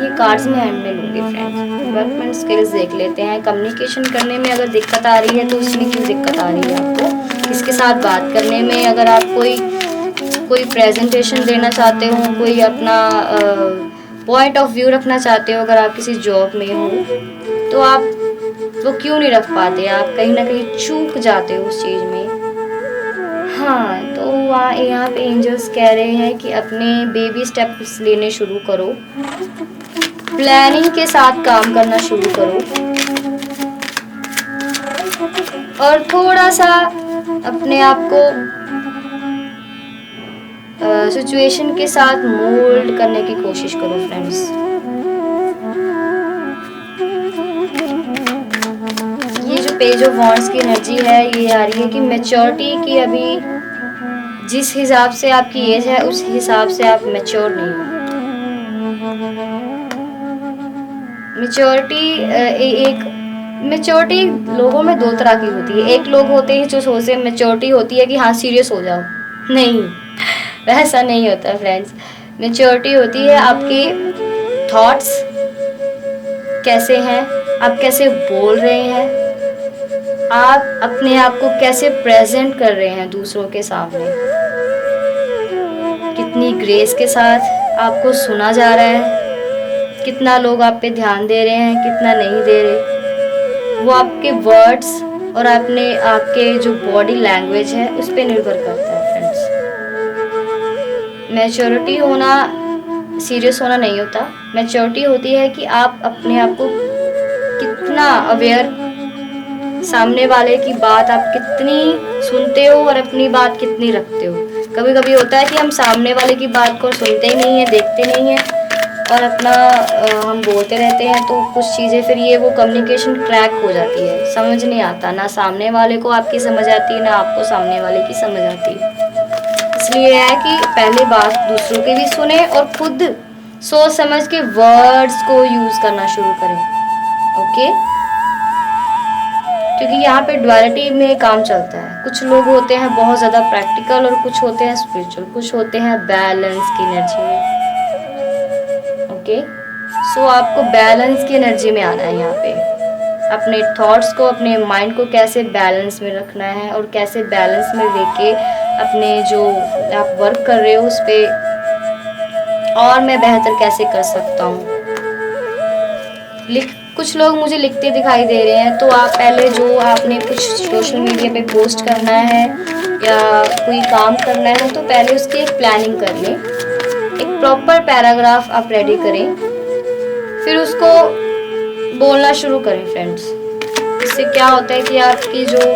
ये कार्ड्स में हैंड में लूँगी फ्रेंड्स। डेवलपमेंट स्किल्स देख लेते हैं। कम्युनिकेशन करने में अगर दिक्कत आ रही है तो उसमें क्यों दिक्कत आ रही है आपको, किसके साथ बात करने में, अगर आप कोई प्रेजेंटेशन देना चाहते हो, कोई अपना पॉइंट ऑफ व्यू रखना चाहते हो, अगर आप किसी जॉब में हो तो आप वो क्यों नहीं रख पाते, आप कहीं ना कहीं चूक जाते हो उस चीज़ में। हाँ, तो यहाँ पे एंजल्स कह रहे हैं कि अपने बेबी स्टेप्स लेने शुरू करो, प्लानिंग के साथ काम करना शुरू करो, और थोड़ा सा अपने आप को सिचुएशन के साथ मोल्ड करने की कोशिश करो फ्रेंड्स। पेज ऑफ वॉन्ड्स की एनर्जी है ये आ रही है कि मैच्योरिटी की अभी जिस हिसाब से आपकी एज है उस हिसाब से आप मैच्योर नहीं हो। मैच्योरिटी एक मैच्योरिटी लोगों में 2 तरह की होती है। एक लोग होते हैं जो सोचते हैं मैच्योरिटी होती है कि हाँ सीरियस हो जाओ, नहीं वैसा नहीं होता फ्रेंड्स। मैच्योरिटी होती है आपके थॉट्स कैसे हैं, आप कैसे बोल रहे हैं, आप अपने आप को कैसे प्रेजेंट कर रहे हैं दूसरों के सामने, कितनी ग्रेस के साथ आपको सुना जा रहा है, कितना लोग आप पे ध्यान दे रहे हैं, कितना नहीं दे रहे, वो आपके वर्ड्स और आपके जो बॉडी लैंग्वेज है उस पर निर्भर करता है फ्रेंड्स। मैच्योरिटी होना सीरियस होना नहीं होता। मैच्योरिटी होती है कि आप अपने आप को कितना अवेयर, सामने वाले की बात आप कितनी सुनते हो और अपनी बात कितनी रखते हो। कभी कभी होता है कि हम सामने वाले की बात को सुनते ही नहीं है, देखते नहीं है और अपना हम बोलते रहते हैं, तो कुछ चीज़ें फिर ये वो कम्युनिकेशन क्रैक हो जाती है, समझ नहीं आता, ना सामने वाले को आपकी समझ आती है ना आपको सामने वाले की समझ आती है। इसलिए है कि पहले बात दूसरों की भी सुने और खुद सोच समझ के वर्ड्स को यूज़ करना शुरू करें। ओके, क्योंकि यहाँ पे ड्युअलिटी में काम चलता है। कुछ लोग होते हैं बहुत ज़्यादा प्रैक्टिकल और कुछ होते हैं स्पिरिचुअल, कुछ होते हैं बैलेंस की एनर्जी में। ओके, सो आपको बैलेंस की एनर्जी में आना है। यहाँ पे अपने थॉट्स को, अपने माइंड को कैसे बैलेंस में रखना है और कैसे बैलेंस में लेके अपने जो आप वर्क कर रहे हो उस पर और मैं बेहतर कैसे कर सकता हूँ। कुछ लोग मुझे लिखते दिखाई दे रहे हैं, तो आप पहले जो आपने कुछ सोशल मीडिया पे पोस्ट करना है या कोई काम करना है तो पहले उसकी एक प्लानिंग कर लें, एक प्रॉपर पैराग्राफ आप रेडी करें, फिर उसको बोलना शुरू करें फ्रेंड्स। इससे क्या होता है कि आपकी जो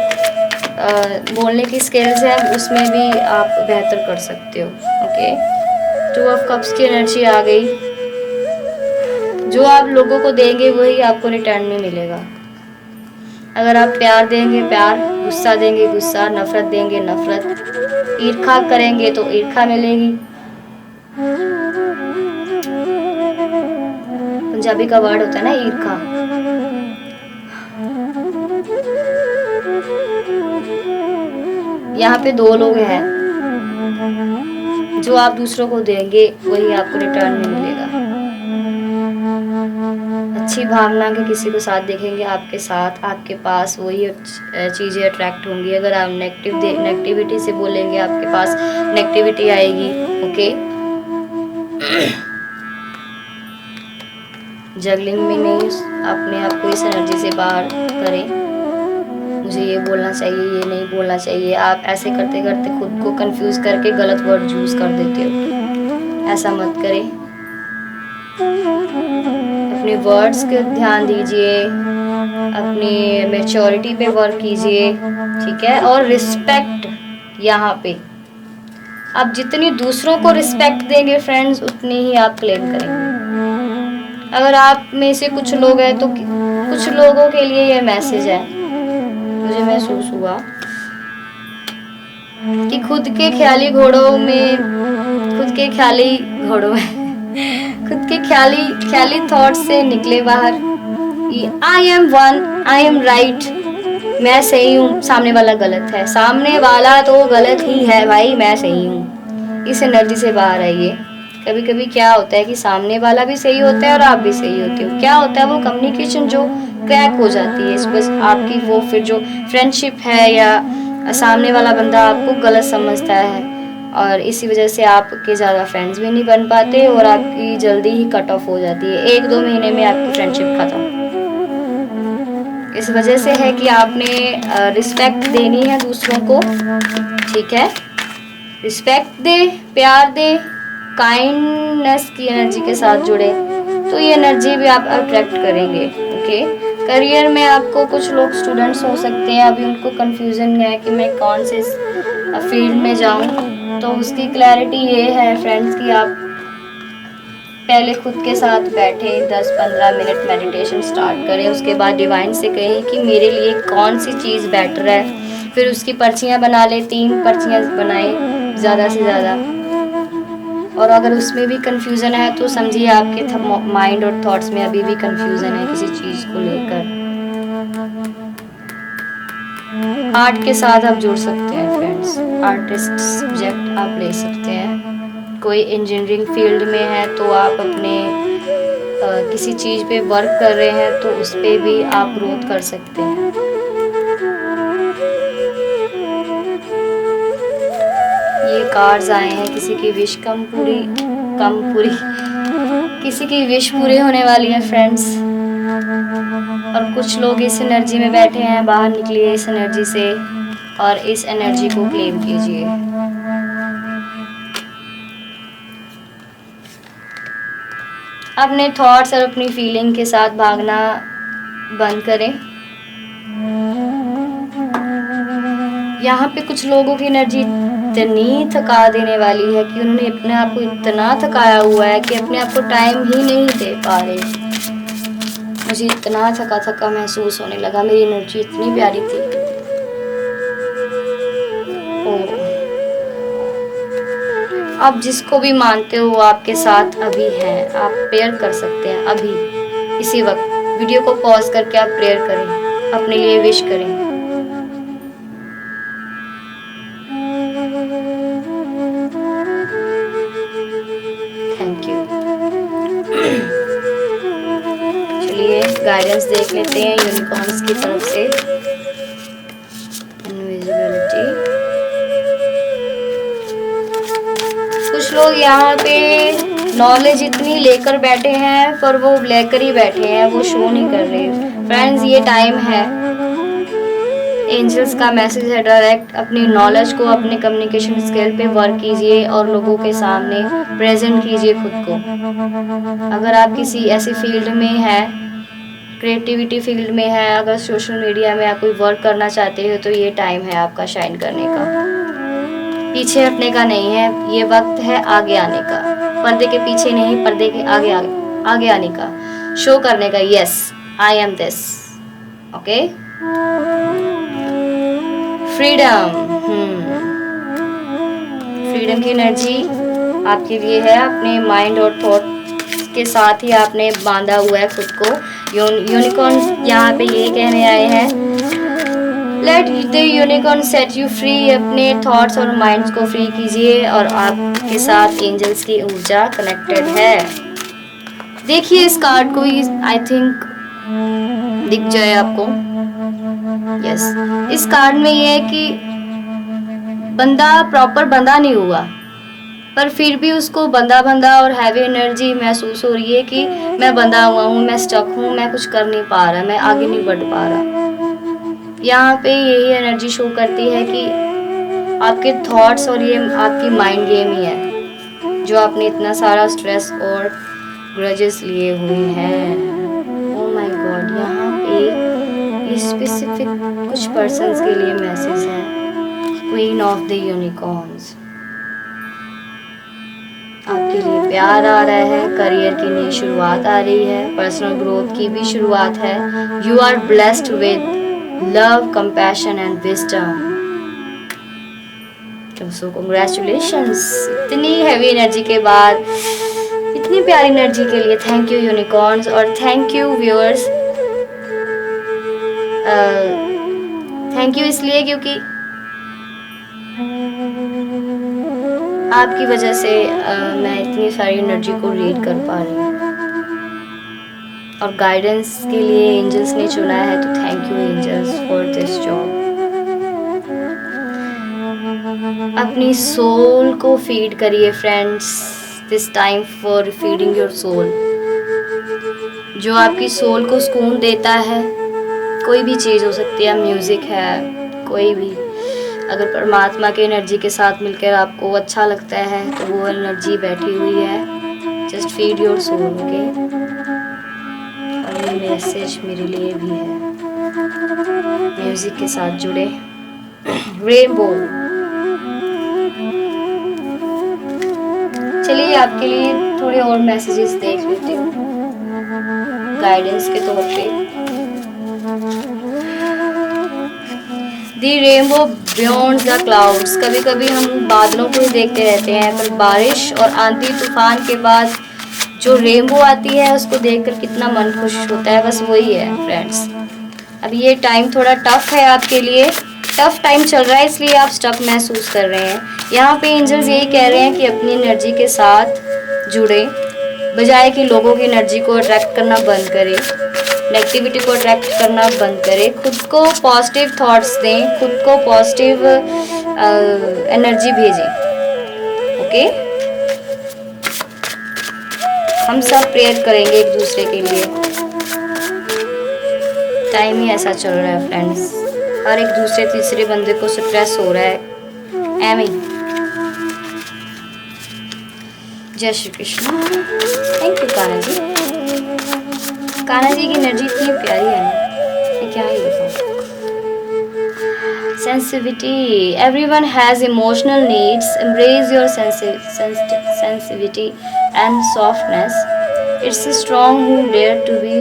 बोलने की स्किल्स है उसमें भी आप बेहतर कर सकते हो। ओके, 2 ऑफ कप्स की एनर्जी आ गई। जो आप लोगों को देंगे वही आपको रिटर्न में मिलेगा। अगर आप प्यार देंगे प्यार, गुस्सा देंगे गुस्सा, नफरत देंगे नफरत, ईर्खा करेंगे तो ईर्खा मिलेगी। पंजाबी का वर्ड होता है ना ईर्खा। यहाँ पे 2 लोग हैं, जो आप दूसरों को देंगे वही आपको रिटर्न में मिलेगा। अच्छी भावना के किसी को साथ देखेंगे आपके साथ, आपके पास वही चीज़ें अट्रैक्ट होंगी। अगर आप नेगेटिविटी से बोलेंगे आपके पास नेगेटिविटी आएगी। ओके, जगलिंग में नहीं, अपने आप को इस एनर्जी से बाहर करें। मुझे ये बोलना चाहिए, ये नहीं बोलना चाहिए। आप ऐसे करते करते खुद को कंफ्यूज करके गलत वर्ड यूज़ कर देते हो, ऐसा मत करें। अपने वर्ड्स के ध्यान दीजिए, अपनी मैच्योरिटी पे वर्क कीजिए, ठीक है। और रिस्पेक्ट, यहाँ पे आप जितनी दूसरों को रिस्पेक्ट देंगे फ्रेंड्स उतनी ही आप क्लेम करेंगे। अगर आप में से कुछ लोग हैं तो कुछ लोगों के लिए ये मैसेज है, मुझे महसूस हुआ कि खुद के ख्याली घोड़ों में खुद के ख्याली थॉट से निकले बाहर। I am one, I am right, मैं सही हूँ, सामने वाला गलत है। सामने वाला तो गलत ही है भाई, मैं सही हूँ। इस एनर्जी से बाहर आइए। कभी कभी क्या होता है कि सामने वाला भी सही होता है और आप भी सही होते हो। क्या होता है, वो कम्युनिकेशन जो क्रैक हो जाती है, बस आपकी वो फिर जो फ्रेंडशिप है या सामने वाला बंदा आपको गलत समझता है और इसी वजह से आपके ज़्यादा फ्रेंड्स भी नहीं बन पाते और आपकी जल्दी ही कट ऑफ हो जाती है। 1-2 महीने में आपकी फ्रेंडशिप खत्म। इस वजह से है कि आपने रिस्पेक्ट देनी है दूसरों को, ठीक है। रिस्पेक्ट दे, प्यार दे, काइंडनेस की एनर्जी के साथ जुड़े तो ये एनर्जी भी आप अट्रैक्ट करेंगे। ओके, करियर में आपको कुछ लोग स्टूडेंट्स हो सकते हैं, अभी उनको कंफ्यूजन है कि मैं कौन से फील्ड में जाऊं, तो उसकी क्लैरिटी ये है फ्रेंड्स कि आप पहले खुद के साथ बैठे 10-15 मिनट मेडिटेशन स्टार्ट करें, उसके बाद डिवाइन से कहें कि मेरे लिए कौन सी चीज़ बेटर है। फिर उसकी पर्चियाँ बना लें, 3 पर्चियाँ बनाएं ज़्यादा से ज़्यादा। और अगर उसमें भी कंफ्यूजन है तो समझिए आपके माइंड और थॉट्स में अभी भी कंफ्यूजन है किसी चीज़ को लेकर। आर्ट के साथ आप जुड़ सकते हैं फ्रेंड्स, आर्टिस्ट सब्जेक्ट आप ले सकते हैं। कोई इंजीनियरिंग फील्ड में है तो आप अपने किसी चीज़ पे वर्क कर रहे हैं तो उस पर भी आप ग्रोथ कर सकते हैं। ये कार्ड्स आए हैं, किसी की विश कम पूरी किसी की विश पूरी होने वाली है फ्रेंड्स। और कुछ लोग इस एनर्जी में बैठे हैं, बाहर निकलिए इस एनर्जी से और इस एनर्जी को क्लेम कीजिए। अपने थॉट्स और अपनी फीलिंग के साथ भागना बंद करें। यहाँ पे कुछ लोगों की एनर्जी इतनी थका देने वाली है कि उन्होंने अपने आप को इतना थकाया हुआ है कि अपने आप को टाइम ही नहीं दे पा रहे। मुझे इतना थका थका महसूस होने लगा, मेरी एनर्जी इतनी प्यारी थी। आप जिसको भी मानते हो वो आपके साथ अभी है, आप प्रेयर कर सकते हैं अभी इसी वक्त। वीडियो को पॉज करके आप प्रेयर करें, अपने लिए विश करें। Thank you. चलिए गाइडेंस देख लेते हैं यूनिकॉर्न्स की तरफ से। इनविजिबिलिटी। कुछ लोग यहाँ पे नॉलेज इतनी लेकर बैठे हैं पर वो लेकर ही बैठे हैं, वो शो नहीं कर रहे। फ्रेंड्स ये टाइम है, एंजल्स का मैसेज है डायरेक्ट, अपनी नॉलेज को अपने कम्युनिकेशन स्किल पे वर्क कीजिए और लोगों के सामने प्रेजेंट कीजिए खुद को। अगर आप किसी ऐसी फील्ड में है, क्रिएटिविटी फील्ड में है, अगर सोशल मीडिया में आप कोई वर्क करना चाहते हो तो ये टाइम है आपका शाइन करने का। पीछे हटने का नहीं है, ये वक्त है आगे आने का। पर्दे के पीछे नहीं, पर्दे के आगे आने का, शो करने का। Yes I am this. Okay, freedom. Freedom की एनर्जी आपके लिए है। अपने माइंड और थॉट के साथ ही आपने बांधा हुआ है खुद को। यूनिकॉर्न यहाँ पे ये कहने आए हैं, let the unicorn set you free. अपने थॉट्स और माइंड्स को फ्री कीजिए और आपके साथ एंजल्स की ऊर्जा कनेक्टेड है। देखिए इस कार्ड को, आई थिंक दिख जाए आपको। यस, इस कार्ड में ये है कि बंदा प्रॉपर बंधा नहीं हुआ पर फिर भी उसको बंधा और हैवी एनर्जी महसूस हो रही है कि मैं बंधा हुआ हूँ, मैं स्टक हूँ, मैं कुछ कर नहीं पा रहा, मैं आगे नहीं बढ़ पा रहा। यहाँ पे यही एनर्जी शो करती है कि आपके थॉट्स और ये आपकी माइंड गेम ही है जो आपने इतना सारा स्ट्रेस और ग्रजेस लिए हुए हैं। ओह माय गॉड, यहाँ पे स्पेसिफिक कुछ पर्सन्स के लिए मैसेज है। क्वीन ऑफ द यूनिकॉर्न्स, आपके लिए प्यार आ रहा है, करियर की नई शुरुआत आ रही है, पर्सनल ग्रोथ की भी शुरुआत है। You are blessed with love, compassion and wisdom. So congratulations. इतनी हैवी एनर्जी के बाद इतनी प्यारी एनर्जी के लिए थैंक यू यूनिकॉर्न्स, और thank you viewers. Thank you इसलिए क्योंकि आपकी वजह से मैं इतनी सारी एनर्जी को रीड कर पा रही हूँ और गाइडेंस के लिए एंजल्स ने चुना है, तो thank you angels for this job. अपनी सोल को फीड करिए friends, this time for feeding your soul. जो आपकी सोल को सुकून देता है, कोई भी चीज़ हो सकती है, म्यूज़िक है, कोई भी, अगर परमात्मा के एनर्जी के साथ मिलकर आपको अच्छा लगता है तो वो एनर्जी बैठी हुई है। Just feed your soul, okay. और ये मैसेज मेरे लिए भी है, म्यूज़िक के साथ जुड़े। रेनबो, चलिए आपके लिए थोड़े और मैसेजेस देख लेती हूँ गाइडेंस के तौर पे। दी रेनबो बियॉन्ड द क्लाउड्स। कभी कभी हम बादलों को ही देखते रहते हैं, पर बारिश और आंधी तूफान के बाद जो रेनबो आती है उसको देखकर कितना मन खुश होता है, बस वही है फ्रेंड्स। अब ये टाइम थोड़ा टफ है आपके लिए, टफ टाइम चल रहा है इसलिए आप स्टक महसूस कर रहे हैं। यहाँ पे एंजल्स यही कह रहे हैं कि अपनी एनर्जी के साथ जुड़े, बजाय कि लोगों की एनर्जी को अट्रैक्ट करना बंद करें, नेगेटिविटी को अट्रैक्ट करना बंद करें। खुद को पॉजिटिव थॉट्स दें, खुद को पॉजिटिव एनर्जी भेजें। ओके, हम सब प्रेयर करेंगे एक दूसरे के लिए। टाइम ही ऐसा चल रहा है फ्रेंड्स, हर एक दूसरे तीसरे बंदे को स्ट्रेस हो रहा है। एमी, जय श्री कृष्ण। Thank you Kanha ji. कान्हा जी की एनर्जी इतनी प्यारी है ना, ये क्या ही बताऊं। Sensitivity, everyone has emotional needs, embrace your sensitivity and softness, it's strong who dare to be.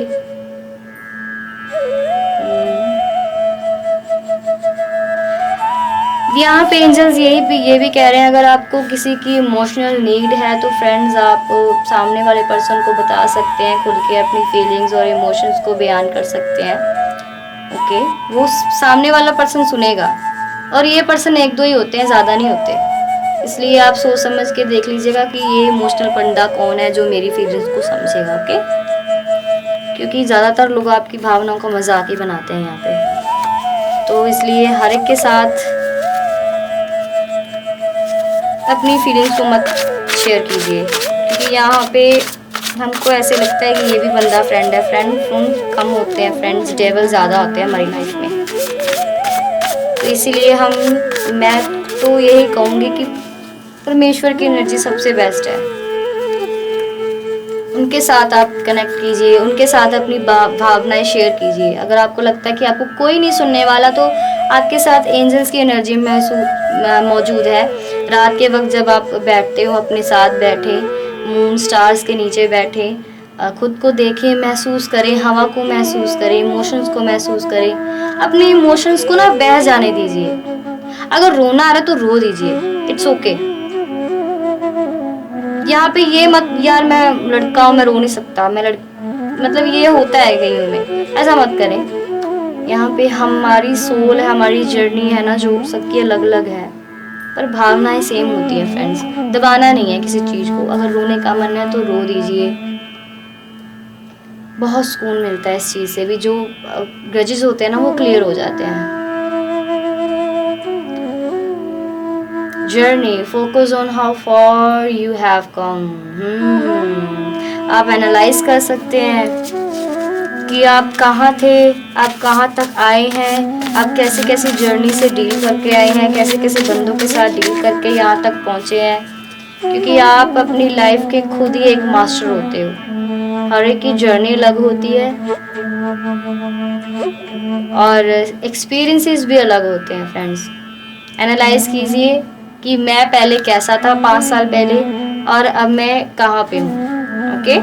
यहाँ पे एंजल्स ये भी कह रहे हैं, अगर आपको किसी की इमोशनल नीड है तो फ्रेंड्स आप सामने वाले पर्सन को बता सकते हैं, खुल के अपनी फीलिंग्स और इमोशंस को बयान कर सकते हैं। ओके, वो सामने वाला पर्सन सुनेगा, और ये पर्सन एक दो ही होते हैं, ज़्यादा नहीं होते। इसलिए आप सोच समझ के देख लीजिएगा कि ये इमोशनल बंदा कौन है जो मेरी फीलिंग्स को समझेगा। ओके, क्योंकि ज़्यादातर लोग आपकी भावनाओं को मजाक ही बनाते हैं यहाँ पे, तो इसलिए हर एक के साथ अपनी फीलिंग्स को मत शेयर कीजिए, क्योंकि यहाँ पे हमको ऐसे लगता है कि ये भी बंदा फ्रेंड है। फ्रेंड कम होते हैं, फ्रेंड्स डेवल ज़्यादा होते हैं हमारी लाइफ में। तो इसीलिए मैं तो यही कहूँगी कि परमेश्वर की एनर्जी सबसे बेस्ट है। उनके साथ आप कनेक्ट कीजिए, उनके साथ अपनी भावनाएं शेयर कीजिए। अगर आपको लगता है कि आपको कोई नहीं सुनने वाला, तो आपके साथ एंजल्स की एनर्जी मौजूद है। रात के वक्त जब आप बैठते हो, अपने साथ बैठे, मून स्टार्स के नीचे बैठे, खुद को देखें, महसूस करें, हवा को महसूस करें, इमोशंस को महसूस करें। अपने इमोशंस को ना बह जाने दीजिए। अगर रोना आ रहा है तो रो दीजिए, इट्स ओके। यहाँ पे ये मत यार मैं लड़का हूँ, मैं रो नहीं सकता, मतलब ये होता है कईयों में, ऐसा मत करें। यहाँ पे हमारी सोल है, हमारी जर्नी है ना, जो सबकी अलग अलग है, पर भावनाएं सेम होती है फ्रेंड्स। दबाना नहीं है किसी चीज़ को। अगर रोने का मन है तो रो दीजिए, बहुत सुकून मिलता है इस चीज़ से भी। जो ग्रजेस होते हैं ना वो क्लियर हो जाते हैं। Journey, focus on how for you have come. आप एनालाइज कर सकते हैं कि आप कहाँ थे, आप कहाँ तक आए हैं, आप कैसे कैसे जर्नी से डील करके आए हैं, कैसे कैसे बंदों के साथ डील करके यहाँ तक पहुँचे हैं। क्योंकि आप अपनी लाइफ के खुद ही एक मास्टर होते हो। हर एक की जर्नी अलग होती है और एक्सपीरियंसेस भी अलग होते हैं फ्रेंड्स। एनालाइज कीजिए कि मैं पहले कैसा था 5 साल पहले और अब मैं कहाँ पे हूँ। ओके,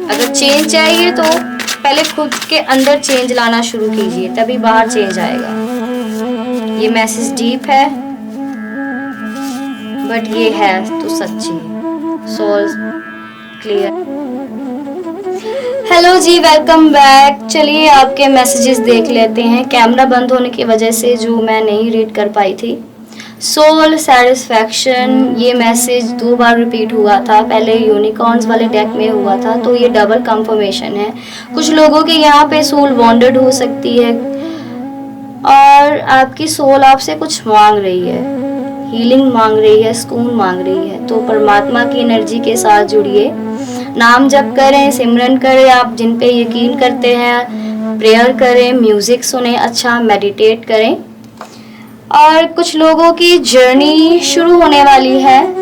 अगर चेंज चाहिए तो पहले खुद के अंदर चेंज लाना शुरू कीजिए, तभी बाहर चेंज आएगा। ये मैसेज डीप है बट ये है तो सच्ची, सोल क्लियर। हेलो जी, वेलकम बैक। चलिए आपके मैसेजेस देख लेते हैं। कैमरा बंद होने की वजह से जो मैं नहीं रीड कर पाई थी। सोल सेटिस्फैक्शन, ये मैसेज 2 बार रिपीट हुआ था। पहले यूनिकॉर्न्स वाले डेक में हुआ था, तो ये डबल कंफर्मेशन है। कुछ लोगों के यहाँ पे सोल वॉन्डर्ड हो सकती है और आपकी सोल आपसे कुछ मांग रही है, हीलिंग मांग रही है, सुकून मांग रही है। तो परमात्मा की एनर्जी के साथ जुड़िए, नाम जप करें, सिमरन करें, आप जिन पे यकीन करते हैं, प्रेयर करें, म्यूजिक सुने, अच्छा मेडिटेट करें। और कुछ लोगों की जर्नी शुरू होने वाली है।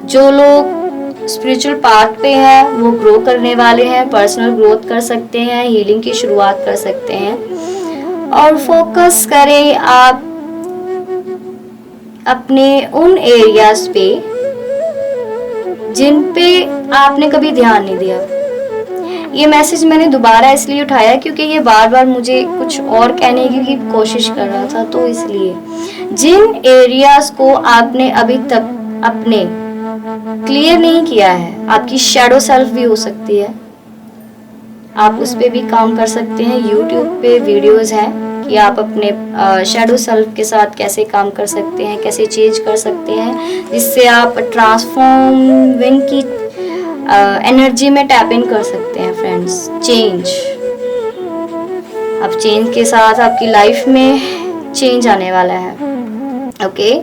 जो लोग स्पिरिचुअल पाथ पे हैं वो ग्रो करने वाले हैं, पर्सनल ग्रोथ कर सकते हैं, हीलिंग की शुरुआत कर सकते हैं। और फोकस करें आप अपने उन एरियाज पे जिन पे आपने कभी ध्यान नहीं दिया। ये मैसेज मैंने दोबारा इसलिए उठाया क्योंकि ये बार बार मुझे कुछ और कहने की कोशिश कर रहा था, तो इसलिए जिन एरियाज को आपने अभी तक अपने क्लियर नहीं किया है, आपकी शैडो सेल्फ भी हो सकती है, आप उस पे भी काम कर सकते हैं। YouTube पे वीडियोस हैं कि आप अपने शैडो सेल्फ के साथ कैसे काम कर सकते हैं, कैसे चेंज कर सकते हैं, जिससे आप ट्रांसफॉर्मिंग की एनर्जी में टैप इन कर सकते हैं फ्रेंड्स। चेंज, अब चेंज के साथ आपकी लाइफ में चेंज आने वाला है। ओके,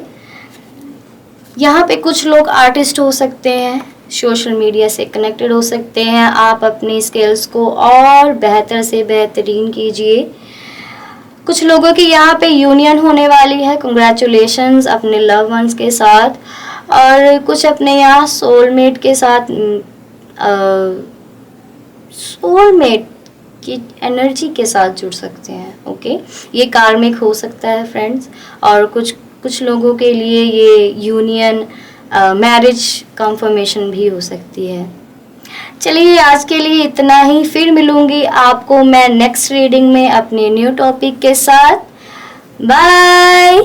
यहाँ पे कुछ लोग आर्टिस्ट हो सकते हैं, सोशल मीडिया से कनेक्टेड हो सकते हैं। आप अपनी स्किल्स को और बेहतर से बेहतरीन कीजिए। कुछ लोगों की यहाँ पे यूनियन होने वाली है, कंग्रेचुलेशंस अपने लव वंस के साथ, और कुछ अपने यहाँ सोलमेट के साथ, सोलमेट की एनर्जी के साथ जुड़ सकते हैं। ओके, ये कार्मिक हो सकता है फ्रेंड्स, और कुछ लोगों के लिए ये यूनियन मैरिज कंफर्मेशन भी हो सकती है। चलिए आज के लिए इतना ही, फिर मिलूंगी आपको मैं नेक्स्ट रीडिंग में अपने न्यू टॉपिक के साथ। बाय।